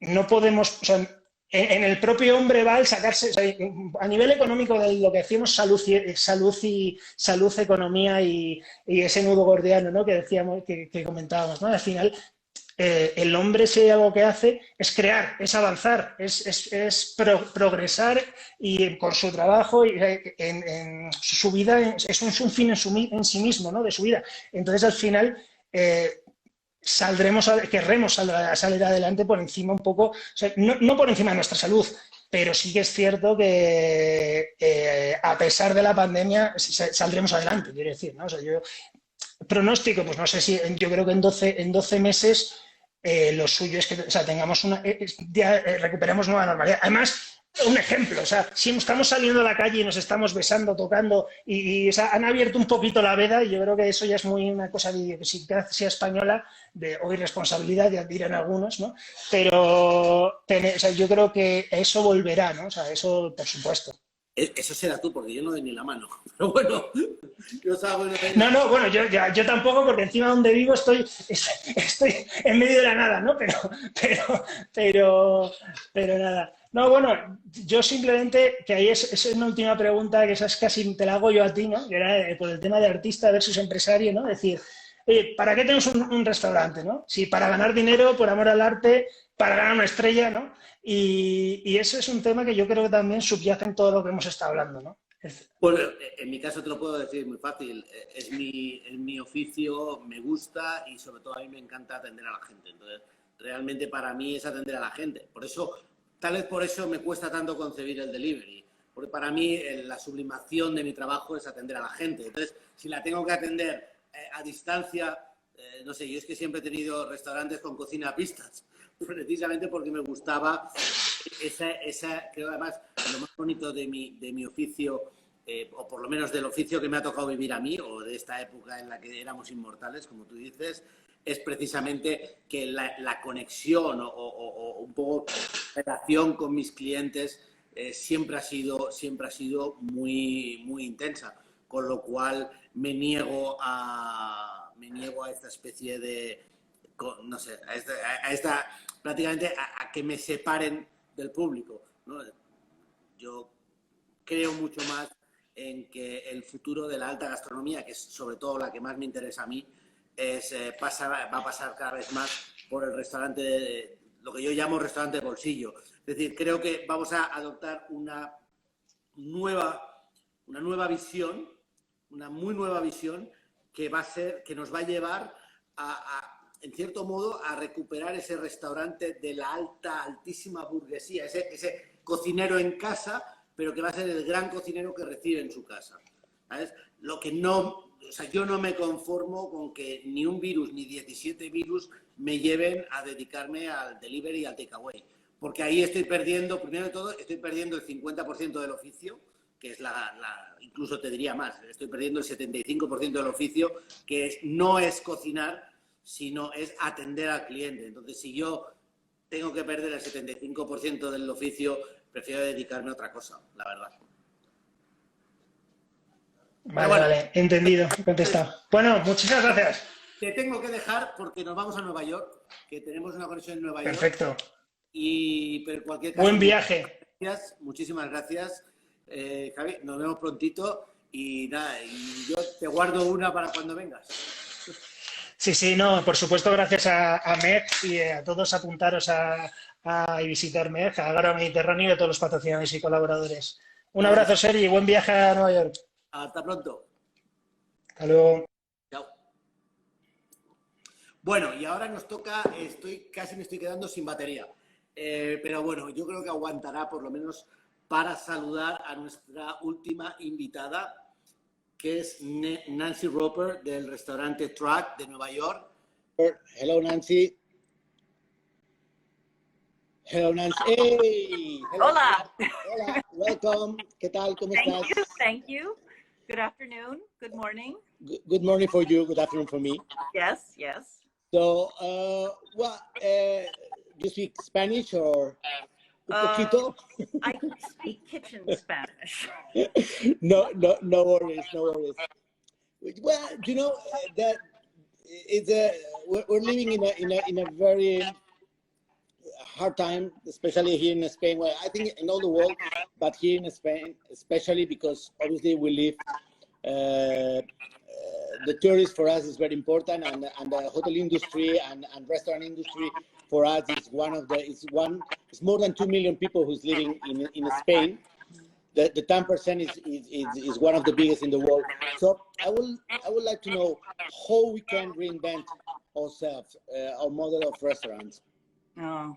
Speaker 4: no podemos, o sea, en el propio hombre va el sacarse, o sea, a nivel económico de lo que decíamos salud, economía y ese nudo gordiano, ¿no? Que decíamos, que comentábamos, ¿no? Al final, el hombre, si hay algo que hace, es crear, es avanzar, es progresar y con su trabajo y en su vida es un fin en sí mismo, ¿no? De su vida. Entonces, al final, querremos salir adelante por encima un poco, o sea, no por encima de nuestra salud, pero sí que es cierto que a pesar de la pandemia saldremos adelante, quiero decir, ¿no? O sea, yo pronóstico, pues no sé si, yo creo que en 12 meses lo suyo es que, o sea, tengamos recuperemos nueva normalidad. Además, un ejemplo, o sea, si estamos saliendo a la calle y nos estamos besando, tocando o sea, han abierto un poquito la veda y yo creo que eso ya es muy una cosa de idiosincrasia española o irresponsabilidad, ya dirán algunos, ¿no? Pero o sea, yo creo que eso volverá, ¿no? O sea, eso por supuesto.
Speaker 1: Eso será tú, porque yo no doy ni la mano. Pero bueno, yo salgo y
Speaker 4: No, bueno, yo tampoco, porque encima donde vivo estoy en medio de la nada, ¿no? Pero nada. No, bueno, yo simplemente, que ahí es una última pregunta, que esa es casi te la hago yo a ti, ¿no? Que era por el tema de artista versus empresario, ¿no? Es decir, ¿para qué tenemos un restaurante, ¿no? Si para ganar dinero, por amor al arte, para ganar una estrella, ¿no? Y eso es un tema que yo creo que también subyace en todo lo que hemos estado hablando, ¿no?
Speaker 1: Pues en mi caso te lo puedo decir muy fácil. Es mi oficio, me gusta y sobre todo a mí me encanta atender a la gente. Entonces, realmente para mí es atender a la gente. Por eso, tal vez por eso me cuesta tanto concebir el delivery. Porque para mí la sublimación de mi trabajo es atender a la gente. Entonces, si la tengo que atender a distancia, no sé, yo es que siempre he tenido restaurantes con cocina a pistas, precisamente porque me gustaba esa creo además lo más bonito de mi oficio, o por lo menos del oficio que me ha tocado vivir a mí, o de esta época en la que éramos inmortales, como tú dices, es precisamente que la conexión o un poco la relación con mis clientes siempre ha sido muy, muy intensa, con lo cual me niego a esta especie de, no sé, a esta prácticamente a que me separen del público, ¿no? Yo creo mucho más en que el futuro de la alta gastronomía, que es sobre todo la que más me interesa a mí, va a pasar cada vez más por el restaurante, lo que yo llamo restaurante de bolsillo. Es decir, creo que vamos a adoptar una nueva visión, una muy nueva visión que nos va a llevar en cierto modo, a recuperar ese restaurante de la altísima burguesía, ese cocinero en casa, pero que va a ser el gran cocinero que recibe en su casa, ¿sabes? Lo que no, o sea, yo no me conformo con que ni un virus ni 17 virus me lleven a dedicarme al delivery y al takeaway, porque ahí estoy perdiendo, primero de todo, estoy perdiendo el 50% del oficio, que es incluso te diría más, estoy perdiendo el 75% del oficio, que no es cocinar, sino es atender al cliente. Entonces, si yo tengo que perder el 75% del oficio, prefiero dedicarme a otra cosa, la verdad.
Speaker 4: Vale, entendido, contestado. Bueno, muchísimas gracias.
Speaker 1: Te tengo que dejar porque nos vamos a Nueva York, que tenemos una conexión en Nueva York.
Speaker 4: Perfecto.
Speaker 1: Pero en cualquier caso,
Speaker 4: buen viaje.
Speaker 1: Muchísimas gracias, Javi. Nos vemos prontito y nada, y yo te guardo una para cuando vengas.
Speaker 4: Sí, no, por supuesto, gracias a MEG y a todos apuntaros a visitar MEG, a Agora Mediterráneo y a todos los patrocinadores y colaboradores. Un abrazo, Sergi, y buen viaje a Nueva York.
Speaker 1: Hasta pronto.
Speaker 4: Hasta luego.
Speaker 1: Chao. Bueno, y ahora nos toca, casi me estoy quedando sin batería, pero bueno, yo creo que aguantará por lo menos para saludar a nuestra última invitada, que es Nancy Roper del restaurante Track de Nueva York. Hello, Nancy. Hello, Nancy. Hey. Hello.
Speaker 5: Hola.
Speaker 1: Hola. Welcome. ¿Qué tal? ¿Cómo estás?
Speaker 5: Thank you. Good afternoon. Good morning.
Speaker 1: Good morning for you. Good afternoon for me.
Speaker 5: Yes.
Speaker 1: So, you speak Spanish or un poquito?
Speaker 5: I speak kitchen Spanish.
Speaker 1: No worries. Well, you know that we're living in a very hard time, especially here in Spain. Well, I think in all the world, but here in Spain, especially because obviously we live. The tourist for us is very important, and the hotel industry and restaurant industry for us is it's more than 2 million people who's living in Spain. the 10% is one of the biggest in the world. So I would like to know how we can reinvent ourselves, our model of restaurants.
Speaker 5: Oh,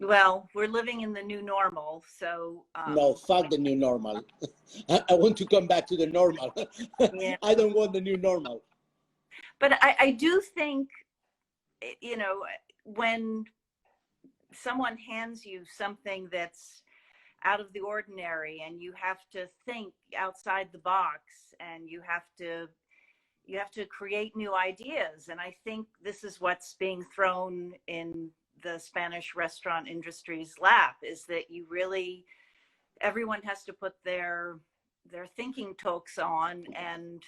Speaker 5: well, we're living in the new normal, so
Speaker 1: No, fuck the new normal. I want to come back to the normal.
Speaker 5: yeah.
Speaker 1: I don't want the new normal.
Speaker 5: But I do think, you know, when someone hands you something that's out of the ordinary and you have to think outside the box and you have to create new ideas, and I think this is what's being thrown in the Spanish restaurant industry's lap, is that everyone has to put their thinking toques on and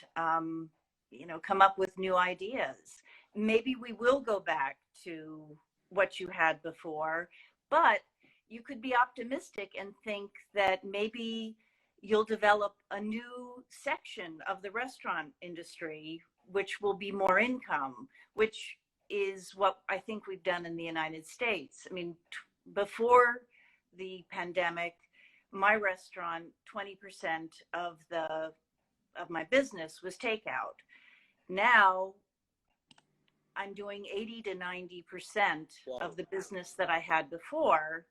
Speaker 5: you know, come up with new ideas. Maybe we will go back to what you had before, but you could be optimistic and think that maybe you'll develop a new section of the restaurant industry, which will be more income, which is what I think we've done in the United States. I mean, before the pandemic, my restaurant, 20% of my business was takeout. Now I'm doing 80 to 90%
Speaker 1: Wow.
Speaker 5: of the business that I had before,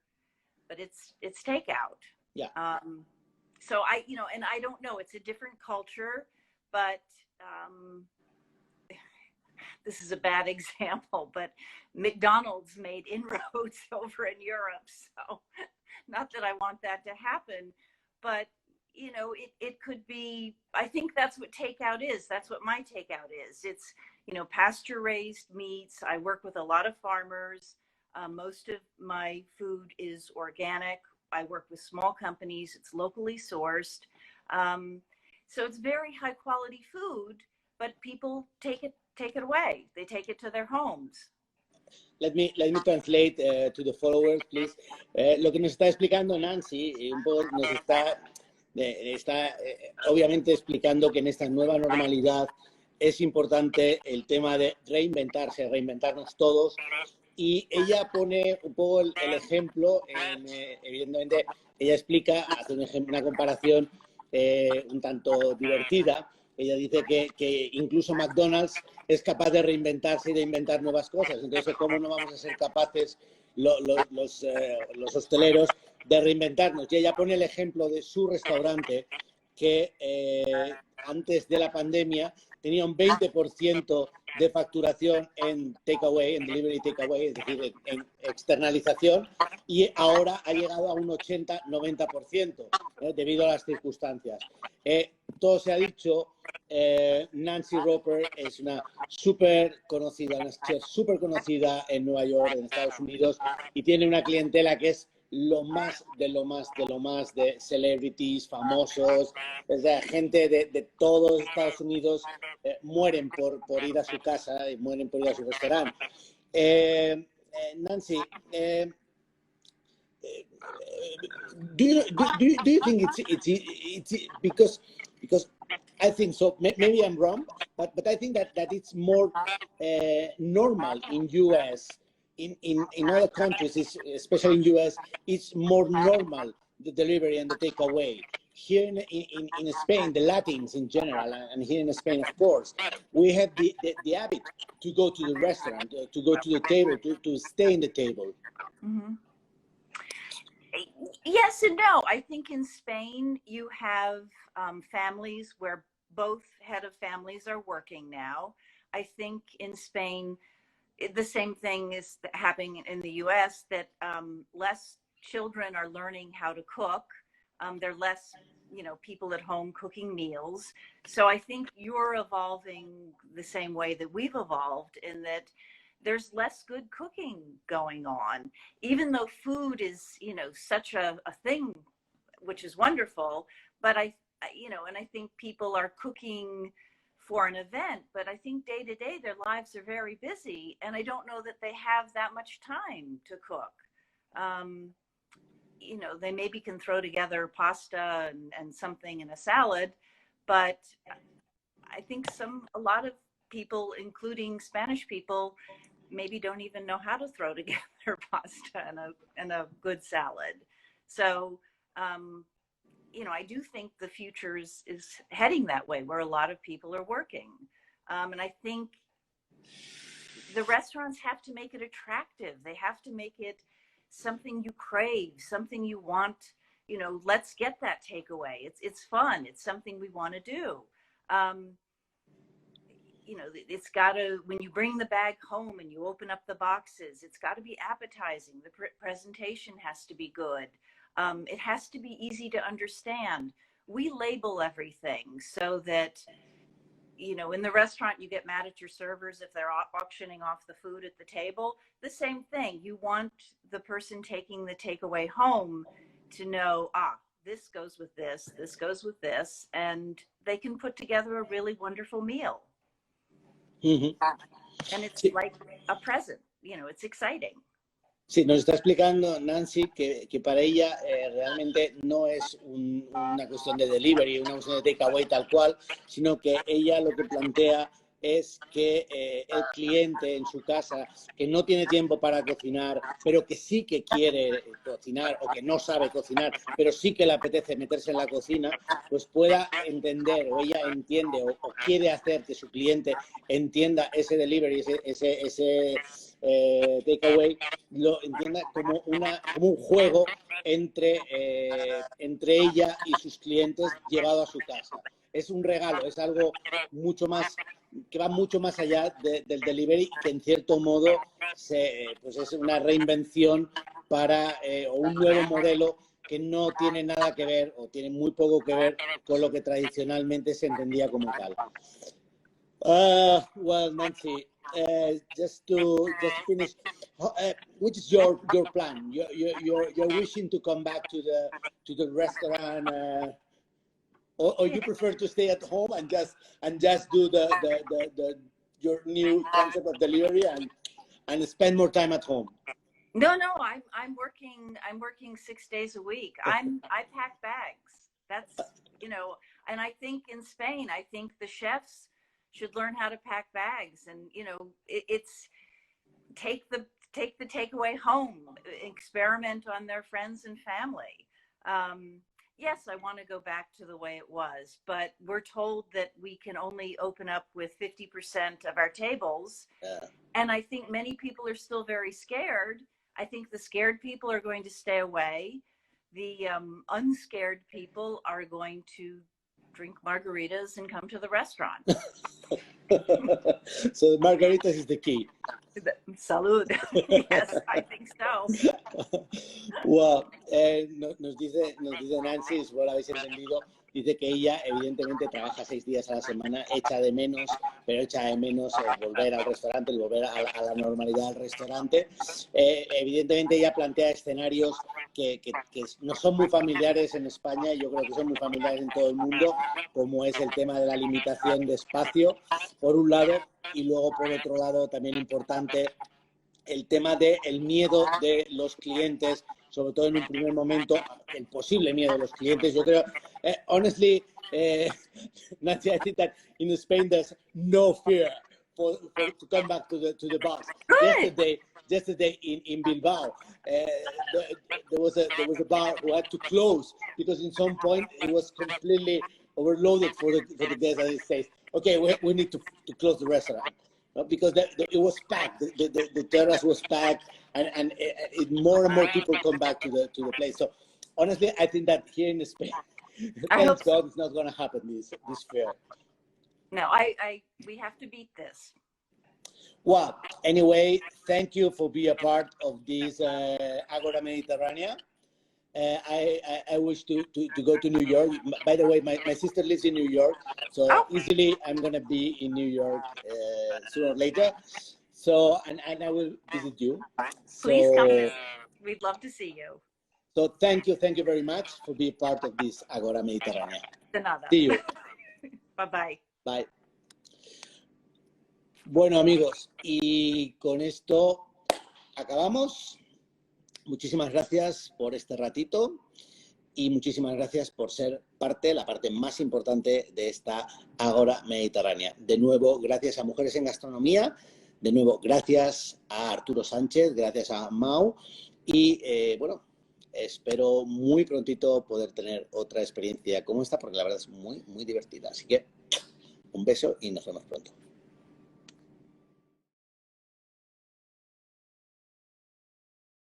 Speaker 5: but it's takeout.
Speaker 1: Yeah.
Speaker 5: So you know, and I don't know, it's a different culture, but this is a bad example, but McDonald's made inroads over in Europe. So not that I want that to happen, but you know, it could be, I think that's what takeout is. That's what my takeout is. It's, you know, pasture raised meats. I work with a lot of farmers. Most of my food is organic. I work with small companies. It's locally sourced. So it's very high quality food, but people take it away. They take it to their homes.
Speaker 1: Let me translate to the followers, please. Lo que nos está explicando Nancy, un poco nos está obviamente explicando que en esta nueva normalidad es importante el tema de reinventarnos todos, y ella pone un poco el ejemplo, evidentemente ella explica, hace una comparación un tanto divertida. Ella dice que incluso McDonald's es capaz de reinventarse y de inventar nuevas cosas. Entonces, ¿cómo no vamos a ser capaces los hosteleros de reinventarnos? Y ella pone el ejemplo de su restaurante, que antes de la pandemia tenía un 20% de facturación en takeaway, en delivery takeaway, es decir, en externalización, y ahora ha llegado a un 80-90% debido a las circunstancias. Todo se ha dicho. Nancy Roper es una súper conocida, una chef súper conocida en Nueva York, en Estados Unidos, y tiene una clientela que es lo más de celebrities, famosos, desde gente de todos Estados Unidos mueren por ir a su casa y mueren por ir a su restaurante. Nancy, do you think it's because I think so, maybe I'm wrong, but I think that it's more normal in US. In other countries, especially in US, it's more normal, the delivery and the takeaway. Here in Spain, the Latins in general, and here in Spain, of course, we have the habit to go to the restaurant, to go to the table, to stay in the table.
Speaker 5: Mm-hmm. Yes and no. I think in Spain you have families where both head of families are working now. I think in Spain the same thing is happening in the US, that less children are learning how to cook. There are less, you know, people at home cooking meals. So I think you're evolving the same way that we've evolved, in that there's less good cooking going on, even though food is, you know, such a thing, which is wonderful. But you know, and I think people are cooking for an event, but I think day to day their lives are very busy, and I don't know that they have that much time to cook. You know, they maybe can throw together pasta and something in a salad, but I think a lot of people, including Spanish people, maybe don't even know how to throw together pasta and a good salad. So you know, I do think the future is heading that way, where a lot of people are working. And I think the restaurants have to make it attractive. They have to make it something you crave, something you want. You know, let's get that takeaway. It's fun. It's something we want to do. You know, it's got to, when you bring the bag home and you open up the boxes, it's got to be appetizing. The presentation has to be good. It has to be easy to understand. We label everything so that, you know, in the restaurant, you get mad at your servers if they're auctioning off the food at the table. The same thing. You want the person taking the takeaway home to know, this goes with this goes with this, and they can put together a really wonderful meal. And it's like a present, you know, it's exciting.
Speaker 1: Sí, nos está explicando Nancy que para ella realmente no es una cuestión de delivery, una cuestión de takeaway tal cual, sino que ella lo que plantea es que el cliente en su casa, que no tiene tiempo para cocinar, pero que sí que quiere cocinar o que no sabe cocinar, pero sí que le apetece meterse en la cocina, pues pueda entender, o ella entiende o quiere hacer que su cliente entienda ese delivery, ese takeaway, lo entienda como un juego entre ella y sus clientes llevado a su casa. Es un regalo, es algo mucho más, que va mucho más allá del delivery, que en cierto modo pues es una reinvención para o un nuevo modelo que no tiene nada que ver o tiene muy poco que ver con lo que tradicionalmente se entendía como tal. Well, Nancy, just to finish, which is your plan? You're wishing to come back to the restaurant, or you prefer to stay at home and just do your new concept of delivery and spend more time at home?
Speaker 5: No, I'm working 6 days a week. I pack bags. That's, you know, and I think in Spain, I think the chefs should learn how to pack bags, and, you know, it's take the takeaway home, experiment on their friends and family. Yes, I want to go back to the way it was, but we're told that we can only open up with 50% of our tables. Yeah. And I think many people are still very scared. I think the scared people are going to stay away. The unscared people are going to drink margaritas and come to the restaurant.
Speaker 1: So margaritas is the key.
Speaker 5: Salud. Yes, I think so.
Speaker 1: Well, nos dice Nancy, si vos lo habéis entendido, dice que ella evidentemente trabaja 6 días a la semana, echa de menos el volver al restaurante, el volver a la normalidad del restaurante. Evidentemente ella plantea escenarios que no son muy familiares en España, yo creo que son muy familiares en todo el mundo, como es el tema de la limitación de espacio, por un lado, y luego por otro lado también importante el tema del miedo de los clientes, sobre todo en un primer momento, el posible miedo de los clientes. Yo creo, honestly, Nancy, I think that in Spain there's no fear to come back to the bus. Yesterday in Bilbao, there was a bar who had to close because in some point it was completely overloaded for the guests, as it says. Okay, we need to close the restaurant. Because it was packed, the terrace was packed, and more and more people come back to the place. So honestly, I think that here in Spain, thank God, it's not going to happen, this fear.
Speaker 5: No, we have to beat this.
Speaker 1: Well, anyway, thank you for being a part of this Agora Mediterránea. I wish to go to New York. By the way, my sister lives in New York, so easily I'm going to be in New York sooner or later. So, and I will visit you.
Speaker 5: Please come. We'd love to see you.
Speaker 1: So thank you very much for being part of this Agora Mediterránea.
Speaker 5: De nada.
Speaker 1: See you.
Speaker 5: Bye.
Speaker 1: Bye. Bueno, amigos, y con esto acabamos. Muchísimas gracias por este ratito y muchísimas gracias por ser la parte más importante de esta Agora Mediterránea. De nuevo, gracias a Mujeres en Gastronomía, de nuevo, gracias a Arturo Sánchez, gracias a Mau y, bueno, espero muy prontito poder tener otra experiencia como esta, porque la verdad es muy, muy divertida. Así que un beso y nos vemos pronto.